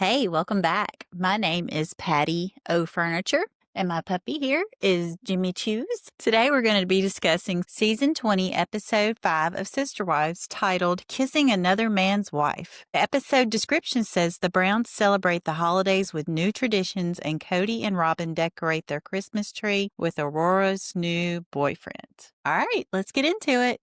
Hey, welcome back. My name is Patty O Furniture, and my puppy here is Jimmy Chews. Today we're going to be discussing Season 20, Episode 5 of Sister Wives, titled Kissing Another Man's Wife. The episode description says the Browns celebrate the holidays with new traditions, and Kody and Robyn decorate their Christmas tree with Aurora's new boyfriend. All right, let's get into it.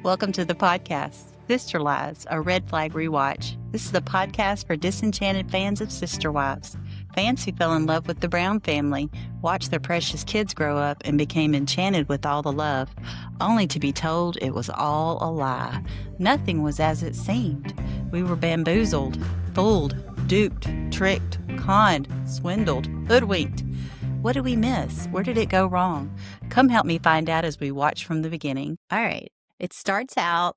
Welcome to the podcast, Sister Wives, a red flag rewatch. This is the podcast for disenchanted fans of Sister Wives, fans who fell in love with the Brown family, watched their precious kids grow up, and became enchanted with all the love, only to be told it was all a lie. Nothing was as it seemed. We were bamboozled, fooled, duped, tricked, conned, swindled, hoodwinked. What did we miss? Where did it go wrong? Come help me find out as we watch from the beginning. All right. It starts out,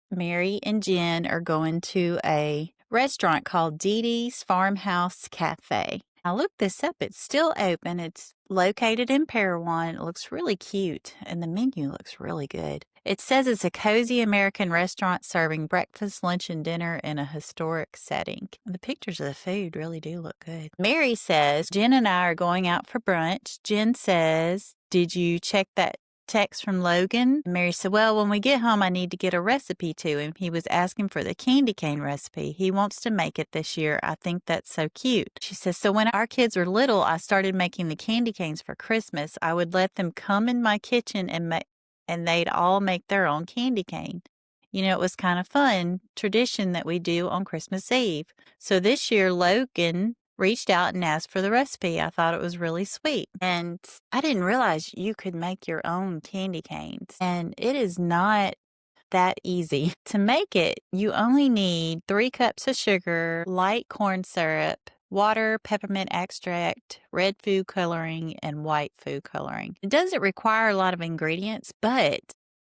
Meri and Jen are going to a restaurant called Dee Dee's Farmhouse Cafe. I looked this up. It's still open. It's located in Parowan. It looks really cute, and the menu looks really good. It says it's a cozy American restaurant serving breakfast, lunch, and dinner in a historic setting. The pictures of the food really do look good. Meri says, Jen and I are going out for brunch. Jen says, did you check that text from Logan? Meri said, well, when we get home, I need to get a recipe to him. He was asking for the candy cane recipe. He wants to make it this year. I think that's so cute. She says, so when our kids were little, I started making the candy canes for Christmas. I would let them come in my kitchen and they'd all make their own candy cane. You know, it was kind of fun tradition that we do on Christmas Eve. So this year, Logan reached out and asked for the recipe. I thought it was really sweet. And I didn't realize you could make your own candy canes. And it is not that easy. To make it, you only need 3 cups of sugar, light corn syrup, water, peppermint extract, red food coloring, and white food coloring. It doesn't require a lot of ingredients, but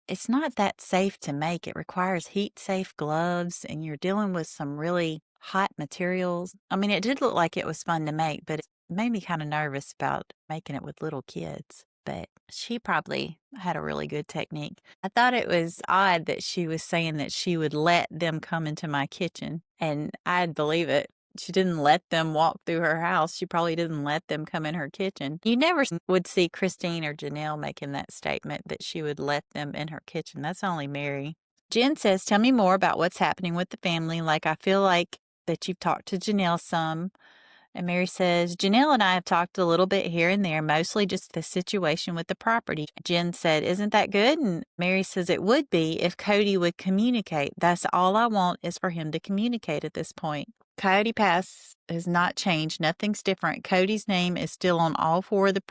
it's not that safe to make. It requires heat-safe gloves, and you're dealing with some really hot materials. I mean, it did look like it was fun to make, but it made me kind of nervous about making it with little kids. But she probably had a really good technique. I thought it was odd that she was saying that she would let them come into my kitchen, and I'd believe it. She didn't let them walk through her house. She probably didn't let them come in her kitchen. You never would see Christine or Janelle making that statement that she would let them in her kitchen. That's only Meri. Jen says, tell me more about what's happening with the family. Like, I feel like that you've talked to Janelle some. And Meri says, Janelle and I have talked a little bit here and there, mostly just the situation with the property. Jen said, isn't that good? And Meri says, it would be if Kody would communicate. That's all I want is for him to communicate at this point. Coyote Pass has not changed. Nothing's different. Cody's name is still on all 4 of the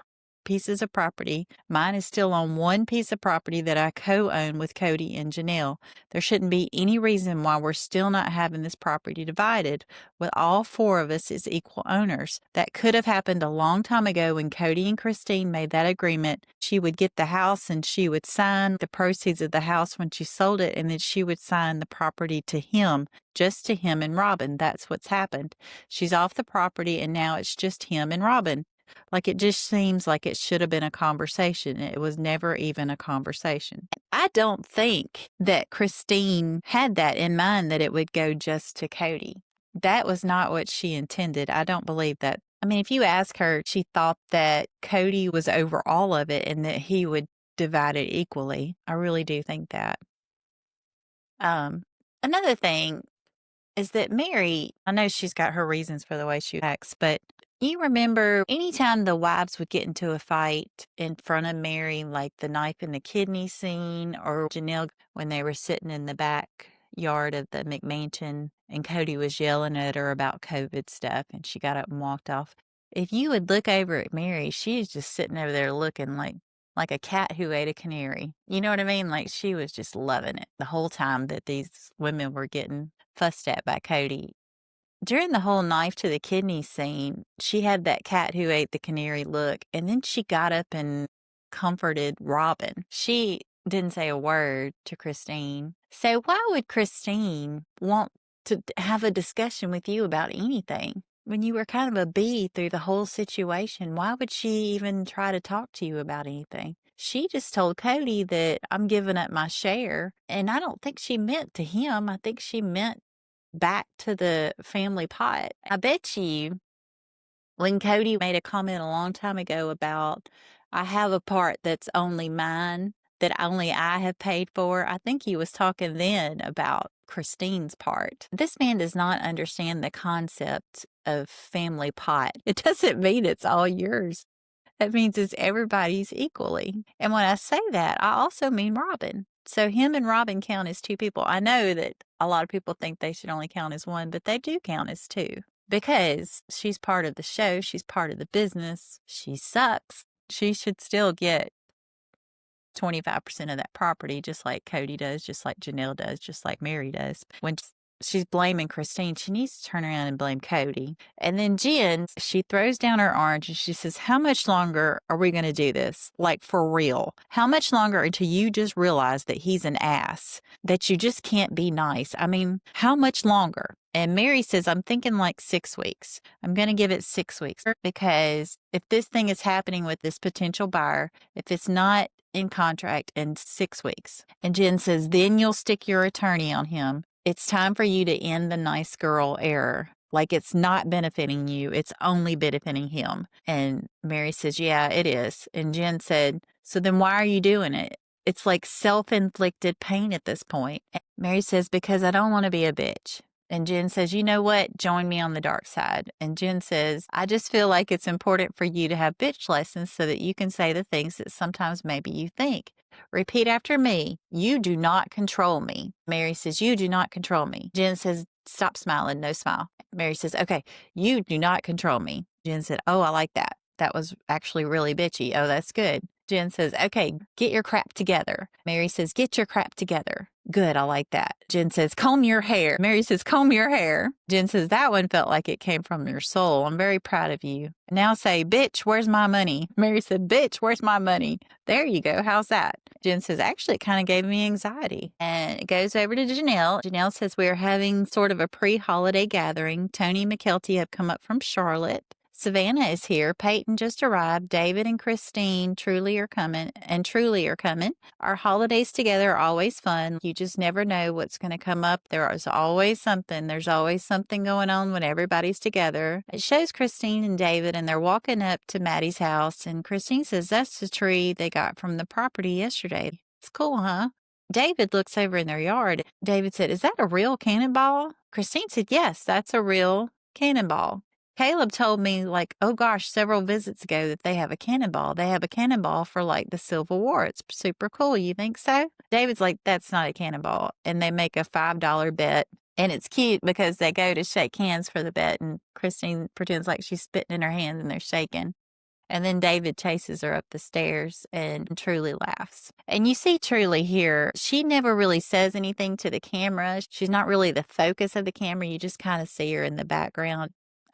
pieces of property. Mine is still on 1 piece of property that I co-own with Kody and Janelle. There shouldn't be any reason why we're still not having this property divided with all 4 of us as equal owners. That could have happened a long time ago when Kody and Christine made that agreement. She would get the house and she would sign the proceeds of the house when she sold it, and then she would sign the property to him, just to him and Robyn. That's what's happened. She's off the property and now it's just him and Robyn. Like, it just seems like it should have been a conversation. It was never even a conversation. I don't think that Christine had that in mind, that it would go just to Kody. That was not what she intended. I don't believe that. I mean, if you ask her, she thought that Kody was over all of it and that he would divide it equally. I really do think that. Another thing is that Meri, I know she's got her reasons for the way she acts, but you remember anytime the wives would get into a fight in front of Meri, like the knife in the kidney scene, or Janelle when they were sitting in the backyard of the McMansion and Kody was yelling at her about COVID stuff and she got up and walked off. If you would look over at Meri, she's just sitting over there looking like a cat who ate a canary. You know what I mean? Like, she was just loving it the whole time that these women were getting fussed at by Kody. During the whole knife to the kidney scene, she had that cat who ate the canary look, and then she got up and comforted Robyn. She didn't say a word to Christine. So why would Christine want to have a discussion with you about anything? When you were kind of a bee through the whole situation, why would she even try to talk to you about anything? She just told Kody that I'm giving up my share, and I don't think she meant to him. I think she meant back to the family pot. I bet you when Kody made a comment a long time ago about, I have a part that's only mine, that only I have paid for, I think he was talking then about Christine's part. This man does not understand the concept of family pot. It doesn't mean it's all yours. That means it's everybody's equally. And when I say that, I also mean Robyn. So him and Robyn count as two people. I know that a lot of people think they should only count as one, but they do count as two because she's part of the show. She's part of the business. She sucks. She should still get 25% of that property, just like Kody does, just like Janelle does, just like Meri does. When she's blaming Christine, she needs to turn around and blame Kody. And then Jen, she throws down her orange and she says, how much longer are we going to do this? Like, for real? How much longer until you just realize that he's an ass, that you just can't be nice? I mean, how much longer? And Meri says, I'm thinking like 6 weeks. I'm going to give it 6 weeks because if this thing is happening with this potential buyer, if it's not in contract in 6 weeks. And Jen says, then you'll stick your attorney on him. It's time for you to end the nice girl error. Like, it's not benefiting you. It's only benefiting him. And Meri says, yeah, it is. And Jen said, so then why are you doing it? It's like self-inflicted pain at this point. And Meri says, because I don't want to be a bitch. And Jen says, you know what? Join me on the dark side. And Jen says, I just feel like it's important for you to have bitch lessons so that you can say the things that sometimes maybe you think. Repeat after me. You do not control me. Meri says, you do not control me. Jen says, stop smiling. No smile. Meri says, okay, you do not control me. Jen said, oh, I like that. That was actually really bitchy. Oh, that's good. Jen says, okay, get your crap together. Meri says, get your crap together. Good, I like that. Jen says, comb your hair. Meri says, comb your hair. Jen says, that one felt like it came from your soul. I'm very proud of you. Now say, bitch, where's my money? Meri said, bitch, where's my money? There you go. How's that? Jen says, actually, it kind of gave me anxiety. And it goes over to Janelle. Janelle says, we are having sort of a pre-holiday gathering. Tony and McKelty have come up from Charlotte. Savannah is here. Peyton just arrived. David and Christine truly are coming. Our holidays together are always fun. You just never know what's going to come up. There is always something. There's always something going on when everybody's together. It shows Christine and David, and they're walking up to Maddie's house. And Christine says, that's the tree they got from the property yesterday. It's cool, huh? David looks over in their yard. David said, is that a real cannonball? Christine said, yes, that's a real cannonball. Caleb told me, like, oh gosh, several visits ago that they have a cannonball. They have a cannonball for like the Civil War. It's super cool. You think so? David's like, that's not a cannonball. And they make a $5 bet. And it's cute because they go to shake hands for the bet. And Christine pretends like she's spitting in her hands and they're shaking. And then David chases her up the stairs and Truly laughs. And you see Truly here. She never really says anything to the camera. She's not really the focus of the camera. You just kind of see her in the background.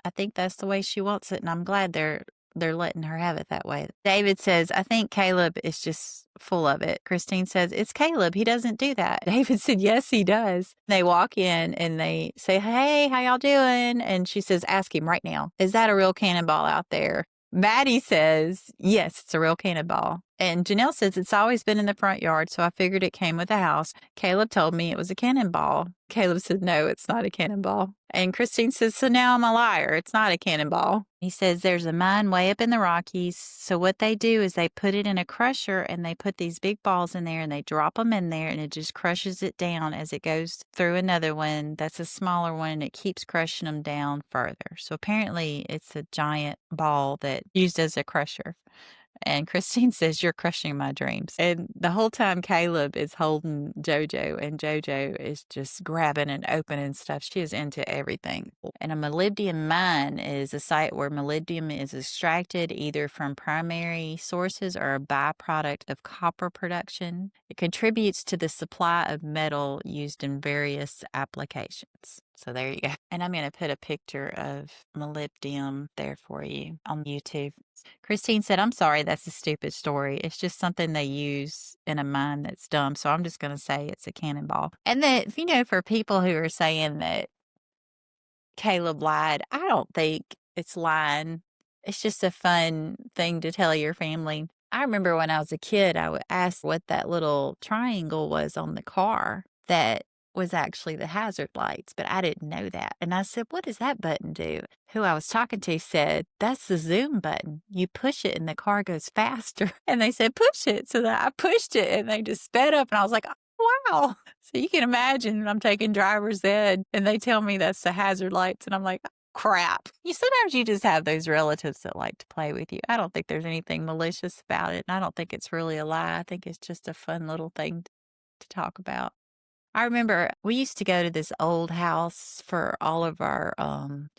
I think that's the way she wants it, and I'm glad they're letting her have it that way. David says, I think Caleb is just full of it. Christine says, it's Caleb. He doesn't do that. David said, yes, he does. They walk in and they say, hey, how y'all doing? And she says, ask him right now. Is that a real cannonball out there? Maddie says, yes, it's a real cannonball. And Janelle says, it's always been in the front yard, so I figured it came with the house. Caleb told me it was a cannonball. Caleb said, no, it's not a cannonball. And Christine says, so now I'm a liar. It's not a cannonball. He says, there's a mine way up in the Rockies. So what they do is they put it in a crusher and they put these big balls in there and they drop them in there and it just crushes it down as it goes through another one that's a smaller one and it keeps crushing them down further. So apparently it's a giant ball that used as a crusher. And Christine says, you're crushing my dreams. And the whole time Caleb is holding JoJo and JoJo is just grabbing and opening stuff. She is into everything. And a molybdenum mine is a site where molybdenum is extracted either from primary sources or a byproduct of copper production. It contributes to the supply of metal used in various applications. So there you go. And I'm going to put a picture of molybdenum there for you on YouTube. Christine said, I'm sorry, that's a stupid story. It's just something they use in a mine that's dumb. So I'm just going to say it's a cannonball. And that, for people who are saying that Caleb lied, I don't think it's lying. It's just a fun thing to tell your family. I remember when I was a kid, I would ask what that little triangle was on the car that was actually the hazard lights, but I didn't know that. And I said, "What does that button do?" Who I was talking to said, "That's the zoom button. You push it and the car goes faster." And they said, "Push it." So that I pushed it and they just sped up. And I was like, "Oh, wow." So you can imagine I'm taking driver's ed and they tell me that's the hazard lights. And I'm like, crap. Sometimes you just have those relatives that like to play with you. I don't think there's anything malicious about it. And I don't think it's really a lie. I think it's just a fun little thing to talk about. I remember we used to go to this old house for all of our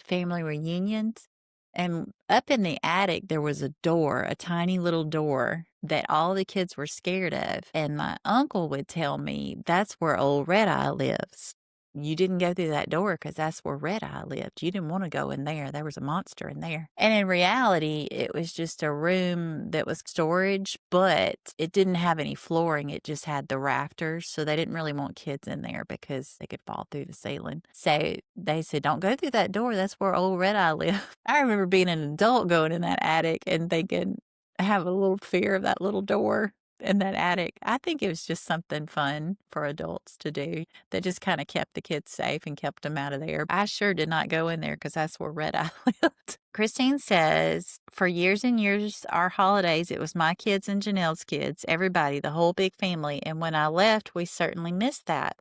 family reunions. And up in the attic, there was a door, a tiny little door that all the kids were scared of. And my uncle would tell me, "That's where old Red Eye lives. You didn't go through that door because that's where Red Eye lived. You didn't want to go in there. There was a monster in there." And in reality, it was just a room that was storage, but it didn't have any flooring. It just had the rafters. So they didn't really want kids in there because they could fall through the ceiling. So they said, "Don't go through that door. That's where old Red Eye lived." I remember being an adult going in that attic and thinking, I have a little fear of that little door in that attic. I think it was just something fun for adults to do that just kind of kept the kids safe and kept them out of there. I sure did not go in there because that's where Red Eye lived. Christine says, "For years and years, our holidays, it was my kids and Janelle's kids, everybody, the whole big family. And when I left, we certainly missed that."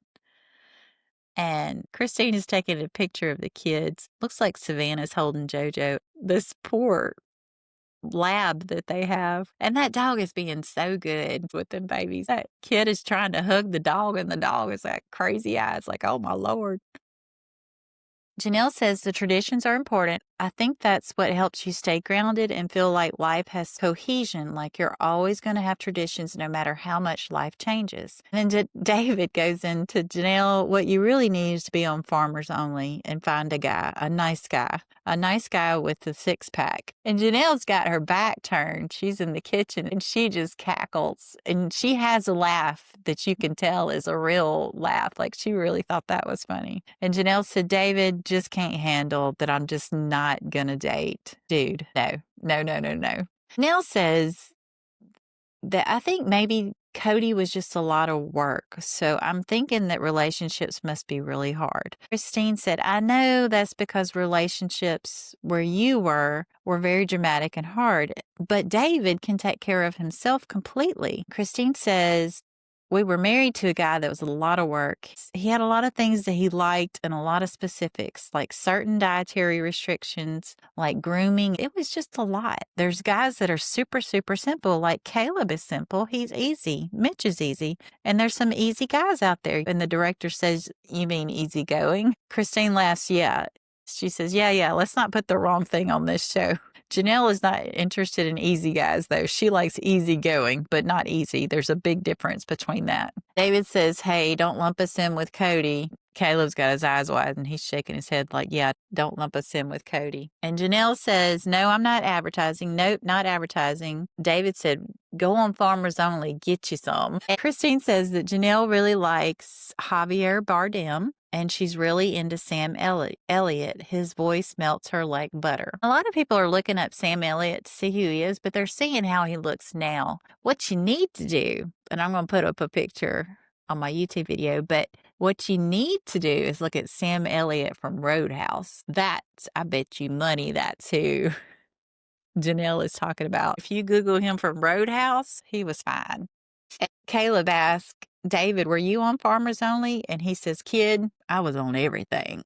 And Christine is taking a picture of the kids. Looks like Savannah's holding JoJo. This poor lab that they have. And that dog is being so good with them babies. That kid is trying to hug the dog, and the dog is like crazy eyes, like, "Oh my Lord." Janelle says the traditions are important. I think that's what helps you stay grounded and feel like life has cohesion, like you're always going to have traditions no matter how much life changes. And then David goes into, "Janelle, what you really need is to be on Farmers Only and find a guy, a nice guy with the six pack." And Janelle's got her back turned. She's in the kitchen and she just cackles. And she has a laugh that you can tell is a real laugh. Like she really thought that was funny. And Janelle said, "David just can't handle that I'm just not gonna date." Dude, no. Janelle says that I think maybe Kody was just a lot of work. So I'm thinking that relationships must be really hard. Christine said, "I know that's because relationships where you were very dramatic and hard, but David can take care of himself completely." Christine says, "We were married to a guy that was a lot of work. He had a lot of things that he liked and a lot of specifics, like certain dietary restrictions, like grooming. It was just a lot. There's guys that are super, super simple, like Caleb is simple. He's easy. Mitch is easy. And there's some easy guys out there." And the director says, "You mean easygoing?" Christine laughs, "Yeah." She says, yeah, let's not put the wrong thing on this show." Janelle is not interested in easy guys, though. She likes easygoing, but not easy. There's a big difference between that. David says, "Hey, don't lump us in with Kody." Caleb's got his eyes wide and he's shaking his head like, "Yeah, don't lump us in with Kody." And Janelle says, "No, I'm not advertising. Nope, not advertising." David said, "Go on Farmers Only, get you some." And Christine says that Janelle really likes Javier Bardem. And she's really into Sam Elliott. His voice melts her like butter. A lot of people are looking up Sam Elliott to see who he is, but they're seeing how he looks now. What you need to do, and I'm going to put up a picture on my YouTube video, but what you need to do is look at Sam Elliott from Roadhouse. That's, I bet you money, that's who Janelle is talking about. If you Google him from Roadhouse, he was fine. And Caleb asked, "David, were you on Farmers Only?" And he says, "Kid, I was on everything."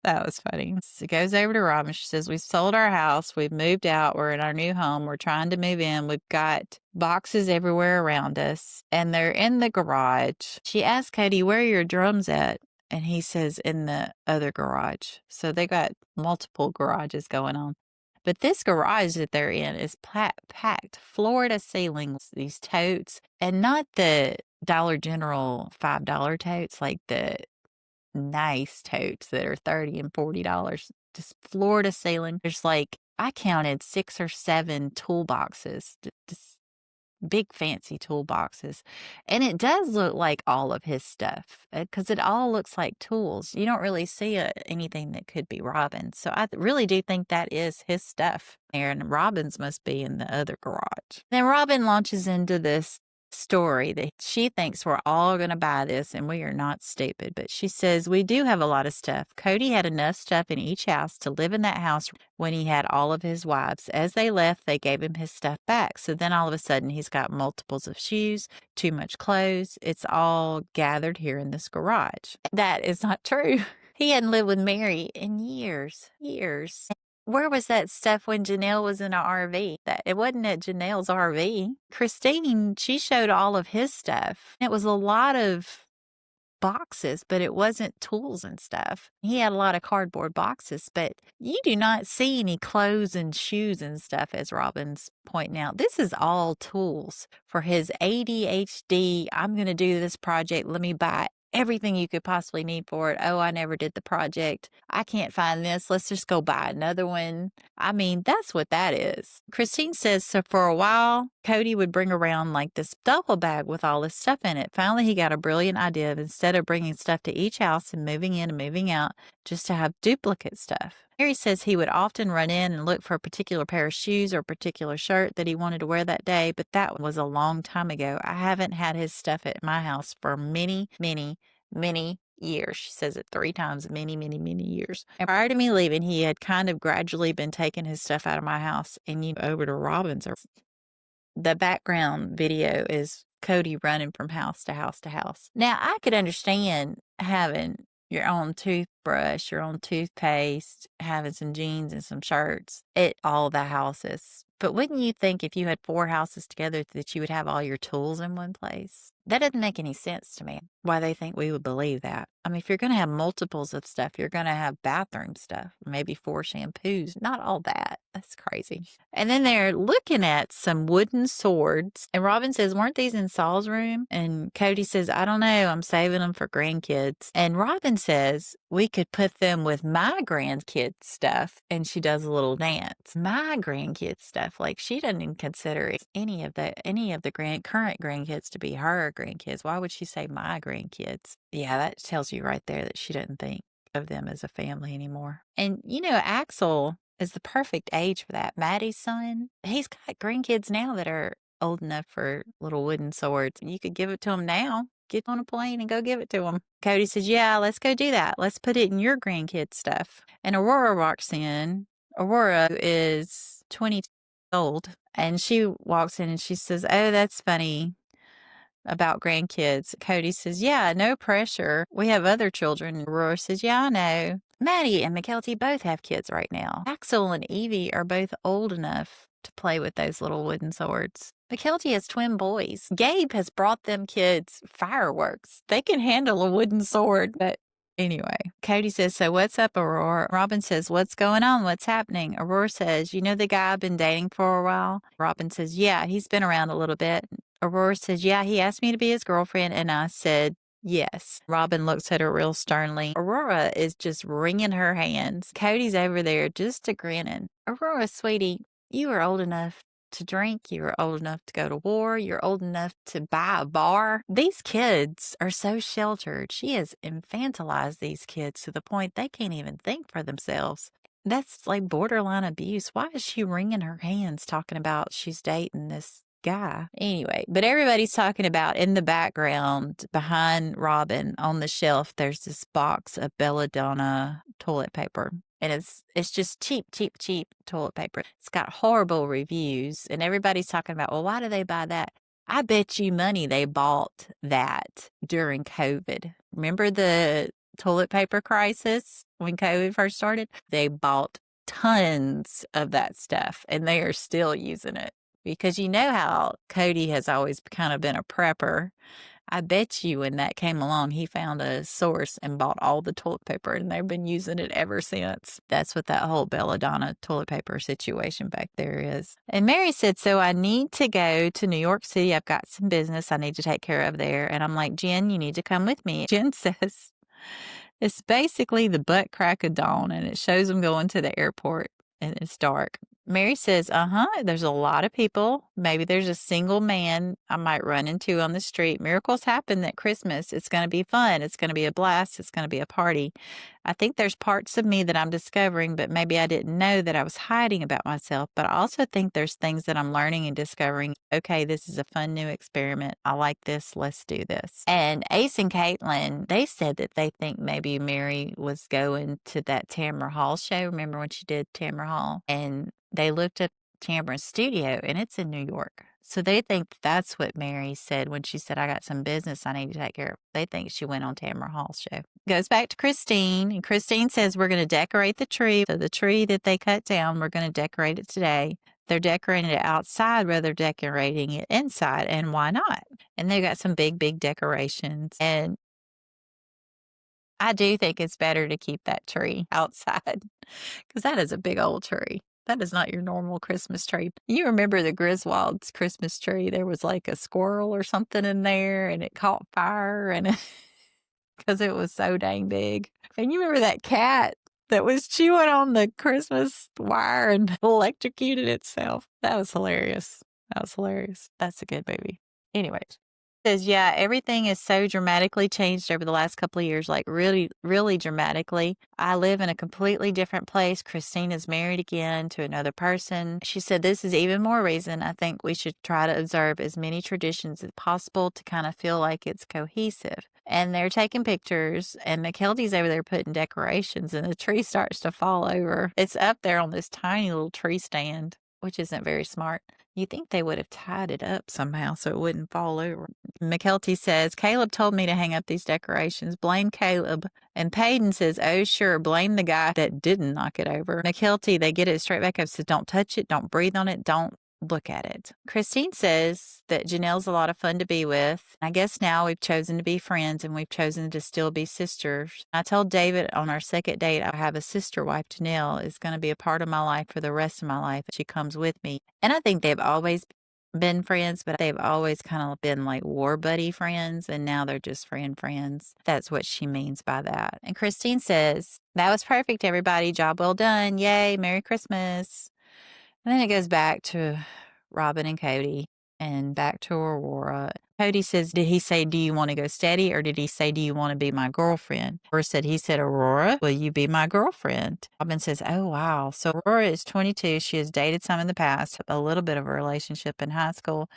That was funny. So it goes over to Robyn. She says, "We've sold our house. We've moved out. We're in our new home. We're trying to move in. We've got boxes everywhere around us, and they're in the garage." She asked Kody, "Where are your drums at?" And he says, "In the other garage." So they got multiple garages going on. But this garage that they're in is packed floor to ceiling, these totes, and not the Dollar General $5 totes, like the nice totes that are $30 and $40, just floor to ceiling. There's like, I counted 6 or 7 toolboxes, just big fancy toolboxes. And it does look like all of his stuff because it all looks like tools. You don't really see anything that could be Robyn's. So I really do think that is his stuff. And Robyn's must be in the other garage. Then Robyn launches into this story that she thinks we're all going to buy this, and we are not stupid. But she says, we do have a lot of stuff. Kody had enough stuff in each house to live in that house when he had all of his wives. As they left, they gave him his stuff back. So then all of a sudden, he's got multiples of shoes, too much clothes. It's all gathered here in this garage. That is not true. He hadn't lived with Meri in years. Where was that stuff when Janelle was in an RV? That it wasn't at Janelle's RV. Christine, she showed all of his stuff. It was a lot of boxes, but it wasn't tools and stuff. He had a lot of cardboard boxes, but you do not see any clothes and shoes and stuff, as Robyn's pointing out. This is all tools for his ADHD. I'm going to do this project. Let me buy everything you could possibly need for it. Oh, I never did the project. I can't find this. Let's just go buy another one. I mean, that's what that is. Christine says, so for a while, Kody would bring around like this duffel bag with all this stuff in it. Finally, he got a brilliant idea of instead of bringing stuff to each house and moving in and moving out, just to have duplicate stuff. Meri says he would often run in and look for a particular pair of shoes or a particular shirt that he wanted to wear that day, but that was a long time ago. I haven't had his stuff at my house for many years. She says it 3 times, many years. And prior to me leaving, he had kind of gradually been taking his stuff out of my house and over to Robyn's. The background video is Kody running from house to house to house. Now, I could understand having your own toothbrush, your own toothpaste, having some jeans and some shirts at all the houses. But wouldn't you think if you had 4 houses together that you would have all your tools in one place? That doesn't make any sense to me, why they think we would believe that. I mean, if you're going to have multiples of stuff, you're going to have bathroom stuff, maybe 4 shampoos, not all that. That's crazy. And then they're looking at some wooden swords. And Robyn says, weren't these in Saul's room? And Kody says, I don't know. I'm saving them for grandkids. And Robyn says, we could put them with my grandkids' stuff. And she does a little dance. My grandkids' stuff. Like she doesn't even consider any of the current grandkids to be her grandkids. Why would she say my grandkids? Yeah, that tells you right there that she doesn't think of them as a family anymore. And you know, Axel is the perfect age for that. Maddie's son, he's got grandkids now that are old enough for little wooden swords. You could give it to him now. Get on a plane and go give it to him. Kody says, yeah, let's go do that. Let's put it in your grandkids' stuff. And Aurora walks in. Aurora is 22 old. And she walks in and she says, oh, that's funny about grandkids. Kody says, yeah, no pressure. We have other children. Aurora says, yeah, I know. Maddie and Mykelti both have kids right now. Axel and Evie are both old enough to play with those little wooden swords. Mykelti has twin boys. Gabe has brought them kids fireworks. They can handle a wooden sword, but anyway, Kody says, so what's up, Aurora? Robyn says, what's going on? What's happening? Aurora says, you know the guy I've been dating for a while? Robyn says, yeah, he's been around a little bit. Aurora says, yeah, he asked me to be his girlfriend, and I said, yes. Robyn looks at her real sternly. Aurora is just wringing her hands. Kody's over there just a grinning. Aurora, sweetie, you are old enough to drink. You are old enough to go to war. You're old enough to buy a bar. These kids are so sheltered. She has infantilized these kids to the point they can't even think for themselves. That's like borderline abuse. Why is she wringing her hands talking about she's dating this guy? Anyway, but everybody's talking about in the background behind Robyn on the shelf, there's this box of Belladonna toilet paper. And it's just cheap toilet paper. It's got horrible reviews. And everybody's talking about, well, why do they buy that? I bet you money they bought that during COVID. Remember the toilet paper crisis when COVID first started? They bought tons of that stuff and they are still using it. Because you know how Kody has always kind of been a prepper. I bet you when that came along, he found a source and bought all the toilet paper, and they've been using it ever since. That's what that whole Belladonna toilet paper situation back there is. And Meri said, so I need to go to New York City. I've got some business I need to take care of there. And I'm like, Jen, you need to come with me. Jen says, it's basically the butt crack of dawn, and it shows them going to the airport, and it's dark. Meri says, there's a lot of people. Maybe there's a single man I might run into on the street. Miracles happen at Christmas. It's going to be fun. It's going to be a blast. It's going to be a party. I think there's parts of me that I'm discovering, but maybe I didn't know that I was hiding about myself. But I also think there's things that I'm learning and discovering. Okay, this is a fun new experiment. I like this. Let's do this. And Ace and Caitlin, they said that they think maybe Meri was going to that Tamara Hall show. Remember when she did Tamara Hall? And they looked up Tamara's studio, and it's in New York. So they think that's what Meri said when she said, I got some business I need to take care of. They think she went on Tamara Hall's show. Goes back to Christine, and Christine says, we're going to decorate the tree. So the tree that they cut down, we're going to decorate it today. They're decorating it outside rather than decorating it inside. And why not? And they've got some big, big decorations. And I do think it's better to keep that tree outside because that is a big old tree. That is not your normal Christmas tree. You remember the Griswolds' Christmas tree? There was like a squirrel or something in there and it caught fire and because it was so dang big. And you remember that cat that was chewing on the Christmas wire and electrocuted itself? That was hilarious. That's a good movie. Anyways. Says, yeah, everything is so dramatically changed over the last couple of years, like really, really dramatically. I live in a completely different place. Christine is married again to another person. She said, this is even more reason I think we should try to observe as many traditions as possible to kind of feel like it's cohesive. And they're taking pictures, and Mackenzie's over there putting decorations, and the tree starts to fall over. It's up there on this tiny little tree stand, which isn't very smart. You think they would have tied it up somehow so it wouldn't fall over. McKelty says, Caleb told me to hang up these decorations. Blame Caleb. And Payton says, oh, sure, blame the guy that didn't knock it over. McKelty, they get it straight back up, says, don't touch it, don't breathe on it, don't look at it. Christine says that Janelle's a lot of fun to be with. I guess now we've chosen to be friends and we've chosen to still be sisters. I told David on our second date, I have a sister wife. Janelle is going to be a part of my life for the rest of my life. She comes with me. And I think they've always been friends, but they've always kind of been like war buddy friends, and now they're just friends. That's what she means by that. And Christine says, that was perfect, everybody. Job well done. Yay. Merry Christmas. And then it goes back to Robyn and Kody and back to Aurora. Kody says, did he say, do you want to go steady? Or did he say, do you want to be my girlfriend? Or said, he said, Aurora, will you be my girlfriend? Robyn says, oh, wow. So Aurora is 22. She has dated some in the past, a little bit of a relationship in high school,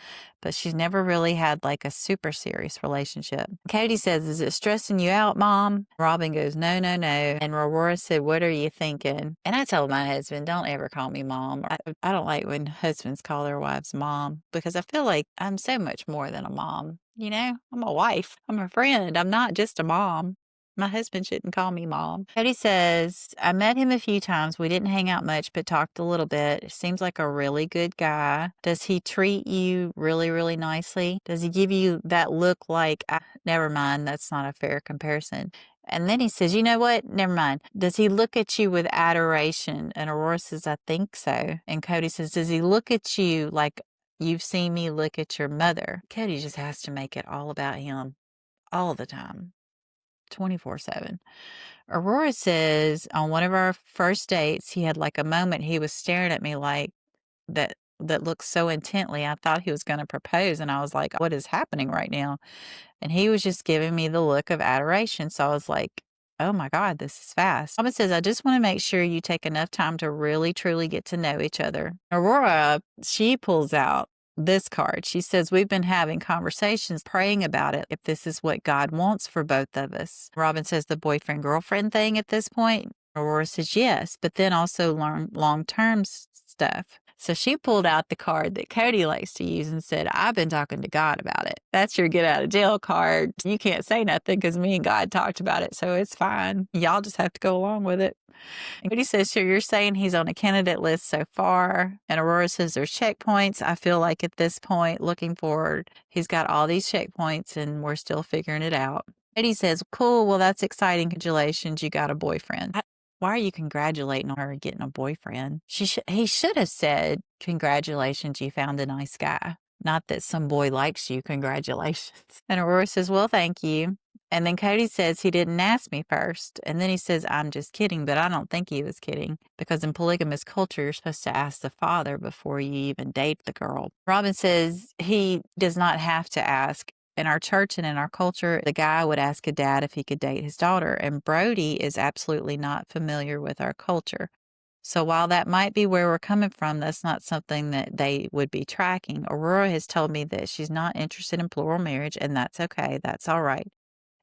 but she's never really had like a super serious relationship. Kody says, is it stressing you out, Mom? Robyn goes, no, no, no. And Aurora said, what are you thinking? And I told my husband, don't ever call me Mom. I don't like when husbands call their wives Mom because I feel like I'm so much more than a mom. You know, I'm a wife. I'm a friend. I'm not just a mom. My husband shouldn't call me Mom. Kody says, I met him a few times. We didn't hang out much, but talked a little bit. Seems like a really good guy. Does he treat you really, really nicely? Does he give you that look like, never mind, that's not a fair comparison. And then he says, you know what? Never mind. Does he look at you with adoration? And Aurora says, I think so. And Kody says, does he look at you like you've seen me look at your mother? Kody just has to make it all about him all the time, 24/7. Aurora says on one of our first dates, he had like a moment he was staring at me like that looked so intently. I thought he was going to propose. And I was like, what is happening right now? And he was just giving me the look of adoration. So I was like, oh my God, this is fast. Robyn says, I just want to make sure you take enough time to really, truly get to know each other. Aurora, she pulls out this card. She says, we've been having conversations, praying about it, if this is what God wants for both of us. Robyn says the boyfriend-girlfriend thing at this point. Aurora says yes, but then also long-term stuff. So she pulled out the card that Kody likes to use and said, I've been talking to God about it. That's your get out of jail card. You can't say nothing because me and God talked about it, so it's fine. Y'all just have to go along with it. And Kody says, so you're saying he's on a candidate list so far. And Aurora says there's checkpoints. I feel like at this point, looking forward, he's got all these checkpoints and we're still figuring it out. Kody says, cool, well, that's exciting. Congratulations, you got a boyfriend. Why are you congratulating her getting a boyfriend? He should have said, congratulations, you found a nice guy. Not that some boy likes you. Congratulations. And Aurora says, well, thank you. And then Kody says he didn't ask me first. And then he says, I'm just kidding. But I don't think he was kidding. Because in polygamous culture, you're supposed to ask the father before you even date the girl. Robyn says he does not have to ask. in our church and in our culture, the guy would ask a dad if he could date his daughter. And Brody is absolutely not familiar with our culture. So while that might be where we're coming from, that's not something that they would be tracking. Aurora has told me that she's not interested in plural marriage, and that's okay. That's all right.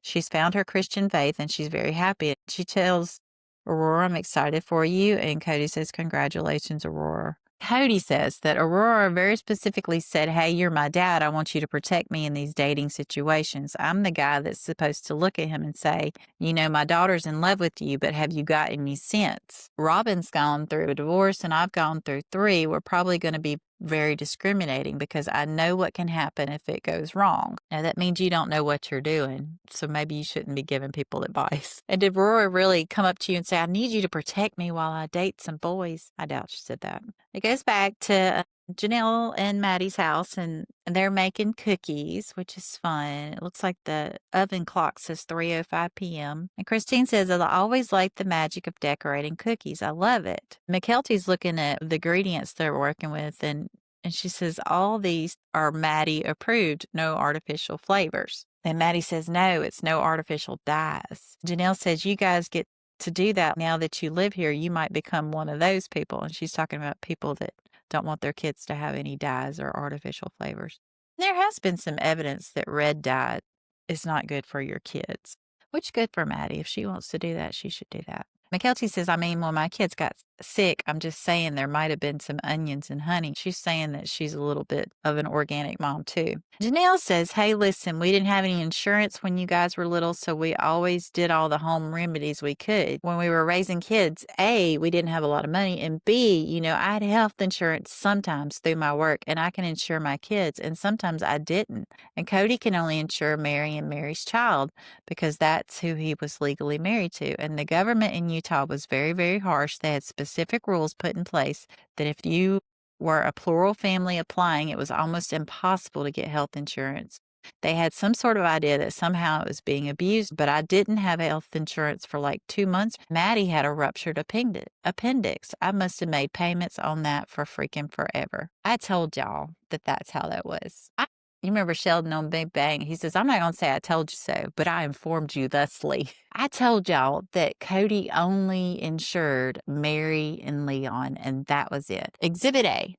She's found her Christian faith and she's very happy. She tells Aurora, I'm excited for you. And Kody says, congratulations, Aurora. Kody says that Aurora very specifically said, hey, you're my dad. I want you to protect me in these dating situations. I'm the guy that's supposed to look at him and say, you know, my daughter's in love with you, but have you got any sense? Robyn's gone through a divorce and I've gone through 3. We're probably going to be very discriminating because I know what can happen if it goes wrong. Now, that means you don't know what you're doing, so maybe you shouldn't be giving people advice. And did Aurora really come up to you and say, I need you to protect me while I date some boys? I doubt she said that. It goes back to Janelle and Maddie's house, and they're making cookies, which is fun. It looks like the oven clock says 3:05 p.m. And Christine says, I always like the magic of decorating cookies. I love it. McKelty's looking at the ingredients they're working with, and she says, all these are Maddie approved, no artificial flavors. And Maddie says, no, it's no artificial dyes. Janelle says, you guys get to do that now that you live here. You might become one of those people. And she's talking about people that don't want their kids to have any dyes or artificial flavors. There has been some evidence that red dye is not good for your kids, which good for Maddie. If she wants to do that, she should do that. McKelty says, I mean, when my kids got sick, I'm just saying there might have been some onions and honey. She's saying that she's a little bit of an organic mom, too. Janelle says, hey, listen, we didn't have any insurance when you guys were little, so we always did all the home remedies we could. When we were raising kids, A, we didn't have a lot of money, and B, you know, I had health insurance sometimes through my work, and I can insure my kids, and sometimes I didn't. And Kody can only insure Meri and Meri's child because that's who he was legally married to. And the government in Utah was very, very harsh. They had specific rules put in place that if you were a plural family applying, it was almost impossible to get health insurance. They had some sort of idea that somehow it was being abused, but I didn't have health insurance for like 2 months. Maddie had a ruptured appendix. I must have made payments on that for freaking forever. I told y'all that that's how that was. You remember Sheldon on Big Bang? He says, I'm not going to say I told you so, but I informed you thusly. I told y'all that Kody only insured Meri and Leon, and that was it. Exhibit A.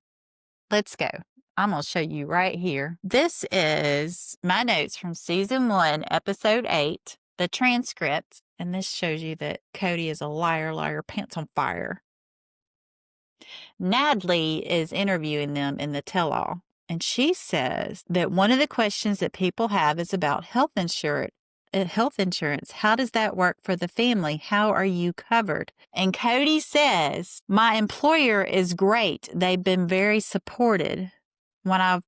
Let's go. I'm going to show you right here. This is my notes from season 1, episode 8, the transcript. And this shows you that Kody is a liar, pants on fire. Natalie is interviewing them in the tell-all. And she says that one of the questions that people have is about health insurance. How does that work for the family? How are you covered? And Kody says, my employer is great. They've been very supported. When I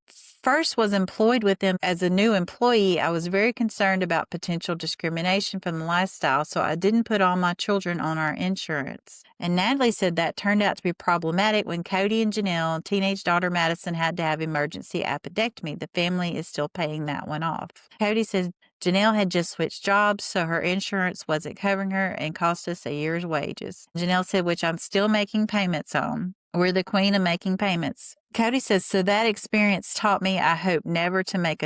first was employed with them as a new employee, I was very concerned about potential discrimination from the lifestyle, so I didn't put all my children on our insurance. And Natalie said that turned out to be problematic when Kody and Janelle and teenage daughter Madison had to have emergency appendectomy. The family is still paying that one off. Kody says Janelle had just switched jobs, so her insurance wasn't covering her and cost us a year's wages. Janelle said, which I'm still making payments on. We're the queen of making payments. Kody says, so that experience taught me I hope never to make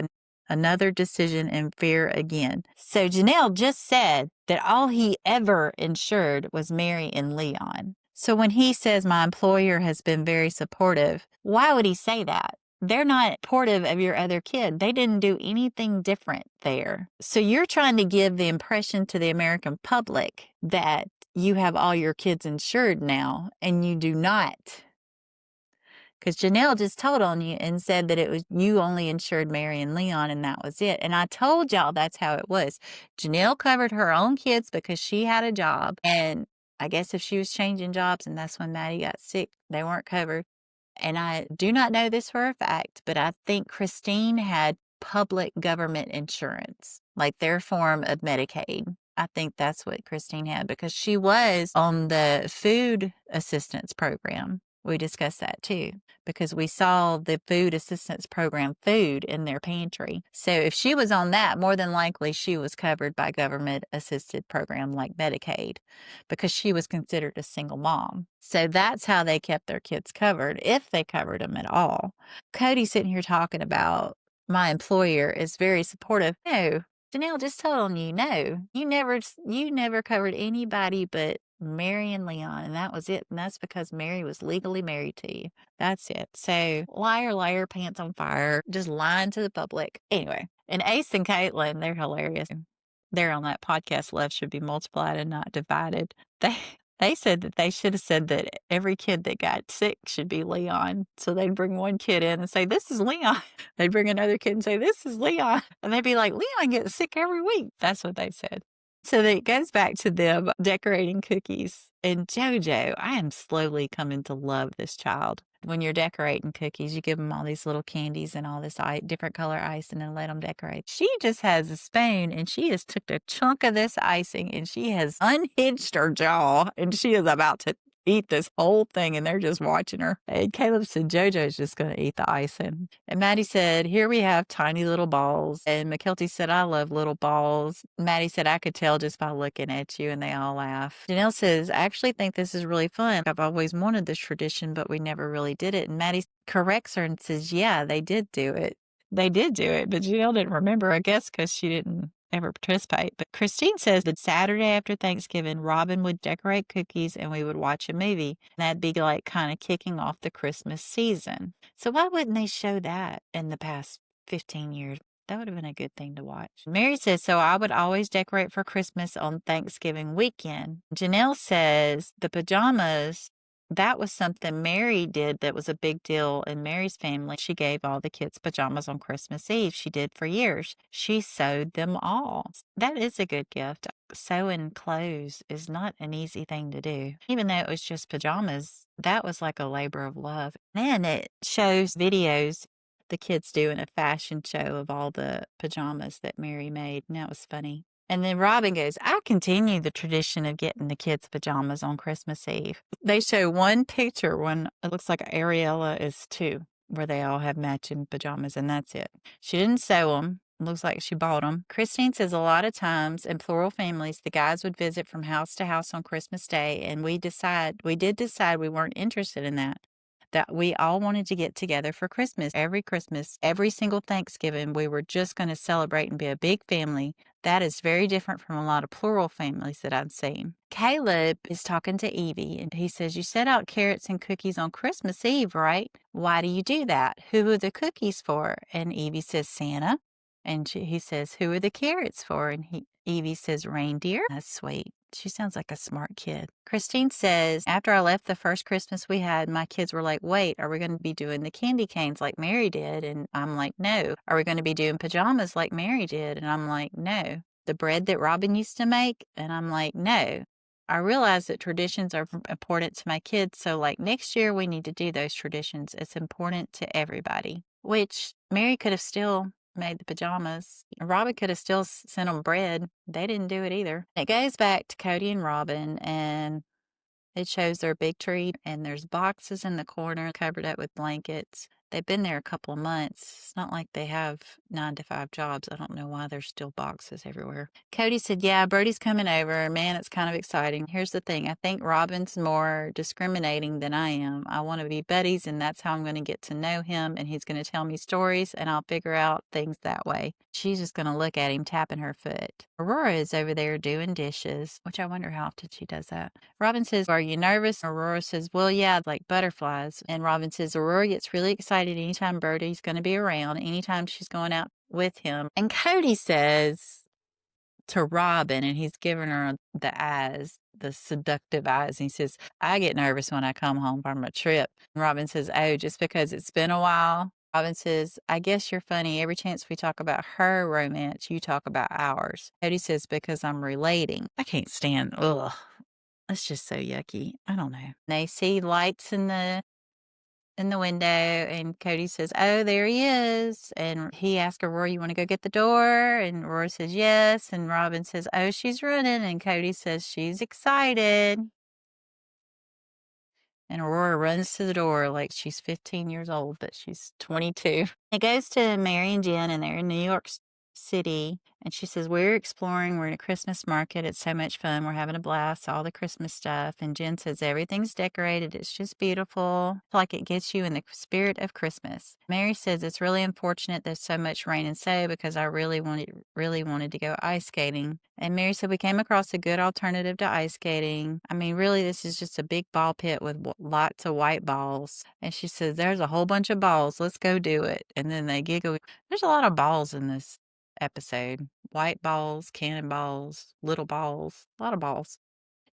another decision in fear again. So Janelle just said that all he ever insured was Meri and Leon. So when he says my employer has been very supportive, why would he say that? They're not supportive of your other kid. They didn't do anything different there. So you're trying to give the impression to the American public that you have all your kids insured now, and you do not. Because Janelle just told on you and said that it was you only insured Meri and Leon, and that was it. And I told y'all that's how it was. Janelle covered her own kids because she had a job. And I guess if she was changing jobs and that's when Maddie got sick, they weren't covered. And I do not know this for a fact, but I think Christine had public government insurance, like their form of Medicaid. I think that's what Christine had because she was on the food assistance program. We discussed that too, because we saw the food assistance program food in their pantry. So if she was on that, more than likely she was covered by government assisted program like Medicaid because she was considered a single mom. So that's how they kept their kids covered, if they covered them at all. Kody's sitting here talking about my employer is very supportive. No, Janelle just told you, no, you never covered anybody but Meri and Leon, and that was it. And that's because Meri was legally married to you. That's it. So liar, liar, pants on fire, just lying to the public. Anyway, and Ace and Caitlin, they're hilarious. They're on that podcast, Love Should Be Multiplied and Not Divided. They said that they should have said that every kid that got sick should be Leon. So they'd bring one kid in and say, "This is Leon." They'd bring another kid and say, "This is Leon." And they'd be like, "Leon gets sick every week." That's what they said. So it goes back to them decorating cookies. And JoJo, I am slowly coming to love this child. When you're decorating cookies, you give them all these little candies and all this different color ice and then let them decorate. She just has a spoon and she has took a chunk of this icing and she has unhinged her jaw and she is about to eat this whole thing and they're just watching her. And Caleb said, "JoJo's just going to eat the icing." And Maddie said, "Here we have tiny little balls." And McKelty said, "I love little balls." Maddie said, "I could tell just by looking at you." And they all laugh. Janelle says, "I actually think this is really fun. I've always wanted this tradition, but we never really did it." And Maddie corrects her and says, "Yeah, they did do it. They did do it." But Janelle didn't remember, I guess, because she didn't ever participate. But Christine says that Saturday after Thanksgiving, Robyn would decorate cookies and we would watch a movie. And that'd be like kind of kicking off the Christmas season. So why wouldn't they show that in the past 15 years? That would have been a good thing to watch. Meri says, "So I would always decorate for Christmas on Thanksgiving weekend." Janelle says the pajamas, that was something Meri did that was a big deal in Meri's family. She gave all the kids pajamas on Christmas Eve. She did for years. She sewed them all. That is a good gift. Sewing clothes is not an easy thing to do. Even though it was just pajamas, that was like a labor of love. And it shows videos the kids doing a fashion show of all the pajamas that Meri made. And that was funny. And then Robyn goes, "I continue the tradition of getting the kids pajamas on Christmas Eve." They show one picture when it looks like Ariella is 2, where they all have matching pajamas, and that's it. She didn't sew them. Looks like she bought them. Christine says a lot of times in plural families, the guys would visit from house to house on Christmas Day, and we did decide we weren't interested in that. That we all wanted to get together for Christmas, every single Thanksgiving. We were just going to celebrate and be a big family. That is very different from a lot of plural families that I've seen. Caleb is talking to Evie and he says, "You set out carrots and cookies on Christmas Eve, right? Why do you do that? Who are the cookies for?" And Evie says, "Santa." And he says, "Who are the carrots for?" And Evie says, "Reindeer." That's sweet. She sounds like a smart kid. Christine says, "After I left the first Christmas we had, my kids were like, 'Wait, are we going to be doing the candy canes like Meri did?' And I'm like, 'No.' 'Are we going to be doing pajamas like Meri did?' And I'm like, 'No.' 'The bread that Robyn used to make?' And I'm like, 'No.' I realize that traditions are important to my kids. So like next year we need to do those traditions. It's important to everybody." Which Meri could have still made the pajamas. Robyn could have still sent them bread. They didn't do it either. It goes back to Kody and Robyn, and it shows their big tree, and there's boxes in the corner covered up with blankets. They've been there a couple of months. It's not like they have 9-to-5 jobs. I don't know why there's still boxes everywhere. Kody said, "Yeah, Brody's coming over. Man, it's kind of exciting. Here's the thing. I think Robyn's more discriminating than I am. I want to be buddies, and that's how I'm going to get to know him, and he's going to tell me stories, and I'll figure out things that way." She's just going to look at him tapping her foot. Aurora is over there doing dishes, which I wonder how often she does that. Robyn says, "Are you nervous?" Aurora says, "Well, yeah, like butterflies." And Robyn says, Aurora gets really excited anytime Brody's going to be around, anytime she's going out with him. And Kody says to Robyn, and he's giving her the eyes, the seductive eyes. And he says, "I get nervous when I come home from a trip." And Robyn says, "Oh, just because it's been a while?" Robyn says, "I guess you're funny. Every chance we talk about her romance, you talk about ours." Kody says, "Because I'm relating." I can't stand, ugh. It's just so yucky. I don't know. They see lights in the window, and Kody says, "Oh, there he is." And he asks Aurora, "You want to go get the door?" And Aurora says, "Yes." And Robyn says, "Oh, she's running." And Kody says, "She's excited." And Aurora runs to the door like she's 15 years old, but she's 22. It goes to Meri and Jen, and they're in New York city. And she says, we're exploring. We're in a Christmas market. It's so much fun. We're having a blast, all the Christmas stuff. And Jen says, everything's decorated. It's just beautiful. It's like it gets you in the spirit of Christmas. Meri says, it's really unfortunate there's so much rain and snow because I really wanted to go ice skating. And Meri said, we came across a good alternative to ice skating. I mean, really, this is just a big ball pit with lots of white balls. And she says, there's a whole bunch of balls. Let's go do it. And then they giggle. There's a lot of balls in this episode. White balls, cannonballs, little balls, a lot of balls.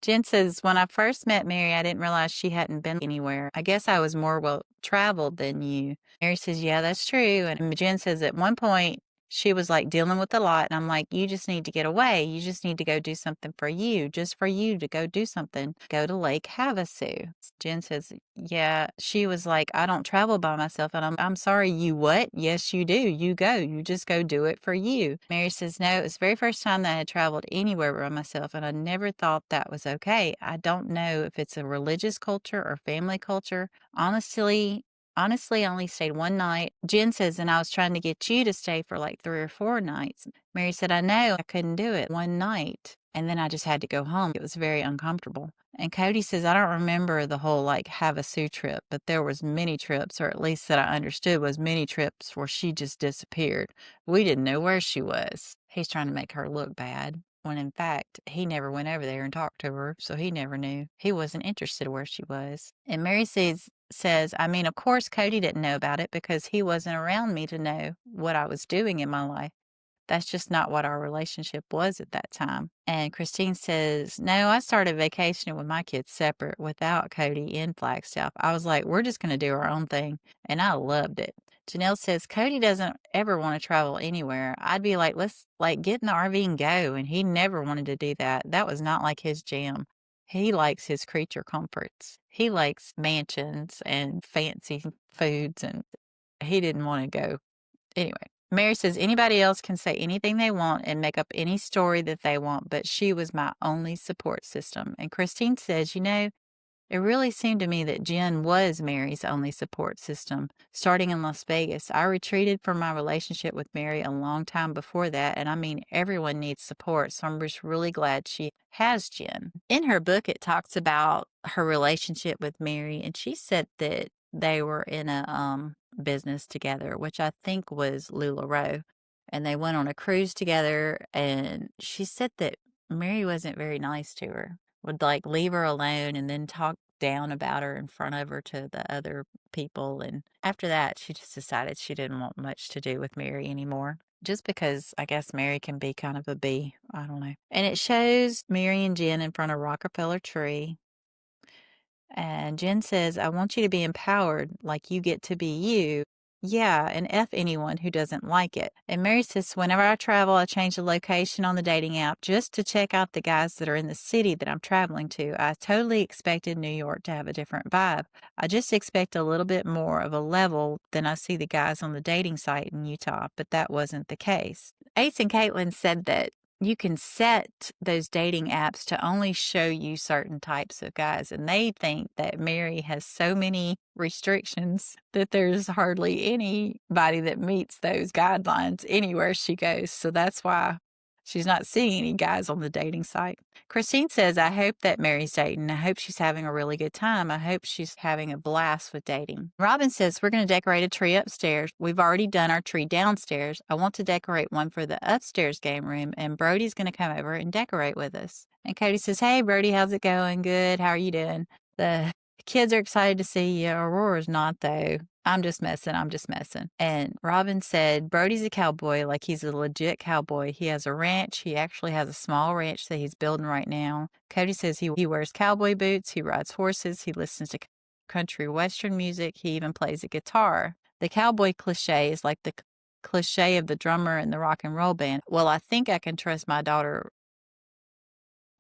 Jen says, when I first met Meri, I didn't realize she hadn't been anywhere. I guess I was more well traveled than you. Meri says, yeah, that's true. And Jen says, at one point, she was like dealing with a lot. And I'm like, you just need to get away. You just need to go do something for you, just for you to go do something. Go to Lake Havasu. Jen says, yeah, she was like, I don't travel by myself. And I'm sorry, you what? Yes, you do. You go. You just go do it for you. Meri says, no, it's the very first time that I had traveled anywhere by myself. And I never thought that was okay. I don't know if it's a religious culture or family culture. Honestly, I only stayed one night. Jen says, and I was trying to get you to stay for like 3 or 4 nights. Meri said, I know I couldn't do it one night. And then I just had to go home. It was very uncomfortable. And Kody says, I don't remember the whole like Havasu trip, but there was many trips, or at least that I understood was many trips where she just disappeared. We didn't know where she was. He's trying to make her look bad, when in fact, he never went over there and talked to her, so he never knew. He wasn't interested where she was. And Meri says, I mean, of course, Kody didn't know about it because he wasn't around me to know what I was doing in my life. That's just not what our relationship was at that time. And Christine says, no, I started vacationing with my kids separate without Kody in Flagstaff. I was like, we're just going to do our own thing. And I loved it. Janelle says, Kody doesn't ever want to travel anywhere. I'd be like, let's like get in the RV and go. And he never wanted to do that. That was not like his jam. He likes his creature comforts. He likes mansions and fancy foods, and he didn't want to go. Anyway, Meri says anybody else can say anything they want and make up any story that they want, but she was my only support system. And Christine says, it really seemed to me that Jen was Meri's only support system. Starting in Las Vegas, I retreated from my relationship with Meri a long time before that, and I mean, everyone needs support, so I'm just really glad she has Jen. In her book, it talks about her relationship with Meri, and she said that they were in a business together, which I think was LuLaRoe, and they went on a cruise together, and she said that Meri wasn't very nice to her, would like leave her alone and then talk down about her in front of her to the other people. And after that, she just decided she didn't want much to do with Meri anymore. Just because I guess Meri can be kind of a bee. I don't know. And it shows Meri and Jen in front of Rockefeller Tree. And Jen says, I want you to be empowered like you get to be you. Yeah, and F anyone who doesn't like it. And Meri says, whenever I travel, I change the location on the dating app just to check out the guys that are in the city that I'm traveling to. I totally expected New York to have a different vibe. I just expect a little bit more of a level than I see the guys on the dating site in Utah, but that wasn't the case. Ace and Caitlin said that you can set those dating apps to only show you certain types of guys. And they think that Meri has so many restrictions that there's hardly anybody that meets those guidelines anywhere she goes. So that's why she's not seeing any guys on the dating site. Christine says, I hope that Meri's dating. I hope she's having a really good time. I hope she's having a blast with dating. Robyn says, we're going to decorate a tree upstairs. We've already done our tree downstairs. I want to decorate one for the upstairs game room, and Brody's going to come over and decorate with us. And Kody says, hey, Brody, how's it going? Good. How are you doing? The kids are excited to see you. Aurora's not, though. I'm just messing. And Robyn said, Brody's a cowboy, like he's a legit cowboy. He has a ranch. He actually has a small ranch that he's building right now. Kody says he wears cowboy boots. He rides horses. He listens to country western music. He even plays a guitar. The cowboy cliche is like the cliche of the drummer in the rock and roll band. Well, I think I can trust my daughter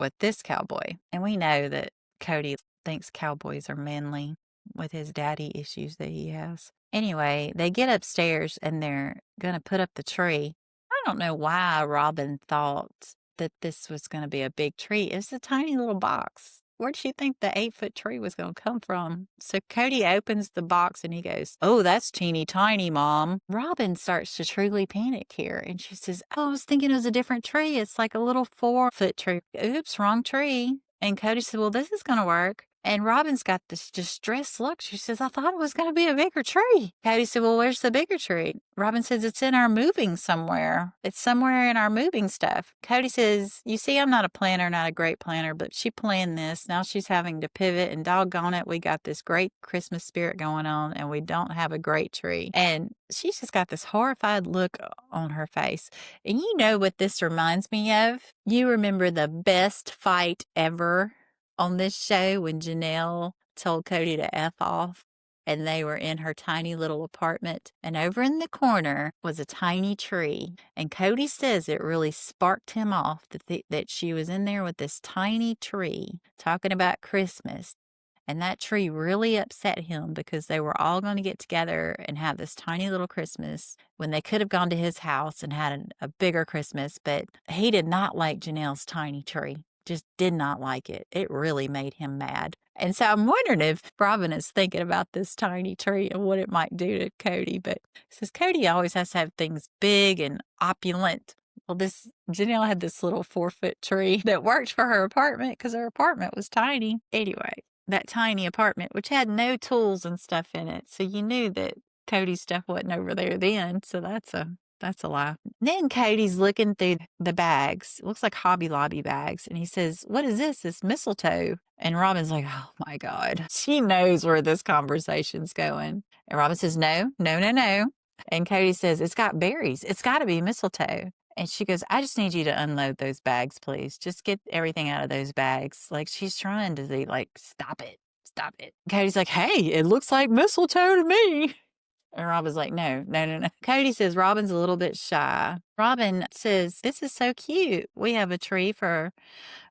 with this cowboy. And we know that Kody thinks cowboys are manly with his daddy issues that he has. Anyway, they get upstairs and they're going to put up the tree. I don't know why Robyn thought that this was going to be a big tree. It's a tiny little box. Where'd she think the 8-foot tree was going to come from? So Kody opens the box and he goes, "Oh, that's teeny tiny, Mom." Robyn starts to truly panic here. And she says, "Oh, I was thinking it was a different tree. It's like a little 4-foot tree." Oops, wrong tree. And Kody said, "Well, this is going to work." And Robyn's got this distressed look. She says, "I thought it was going to be a bigger tree." Kody said, "Well, where's the bigger tree?" Robyn says, "It's in our moving somewhere. It's somewhere in our moving stuff." Kody says, "You see, I'm not a planner, not a great planner, but she planned this. Now she's having to pivot, and doggone it, we got this great Christmas spirit going on, and we don't have a great tree." And she's just got this horrified look on her face. And you know what this reminds me of? You remember the best fight ever on this show when Janelle told Kody to F off and they were in her tiny little apartment, and over in the corner was a tiny tree. And Kody says it really sparked him off that she was in there with this tiny tree talking about Christmas. And that tree really upset him because they were all going to get together and have this tiny little Christmas when they could have gone to his house and had a bigger Christmas. But he did not like Janelle's tiny tree. Just did not like it. It really made him mad. And so I'm wondering if Robyn is thinking about this tiny tree and what it might do to Kody. But says Kody always has to have things big and opulent. Well, Janelle had this little 4-foot tree that worked for her apartment because her apartment was tiny. Anyway, that tiny apartment, which had no tools and stuff in it. So you knew that Kody's stuff wasn't over there then. So that's a lie. Then Kody's looking through the bags. It looks like Hobby Lobby bags. And he says, "What is this? It's mistletoe." And Robyn's like, "Oh my God." She knows where this conversation's going. And Robyn says, "No, no, no, no." And Kody says, "It's got berries. It's got to be mistletoe." And she goes, "I just need you to unload those bags, please. Just get everything out of those bags." Like she's trying to say, like, "Stop it. Stop it." Kody's like, "Hey, it looks like mistletoe to me." And Robyn's like, "No, no, no, no." Kody says Robyn's a little bit shy. Robyn says, "This is so cute. We have a tree for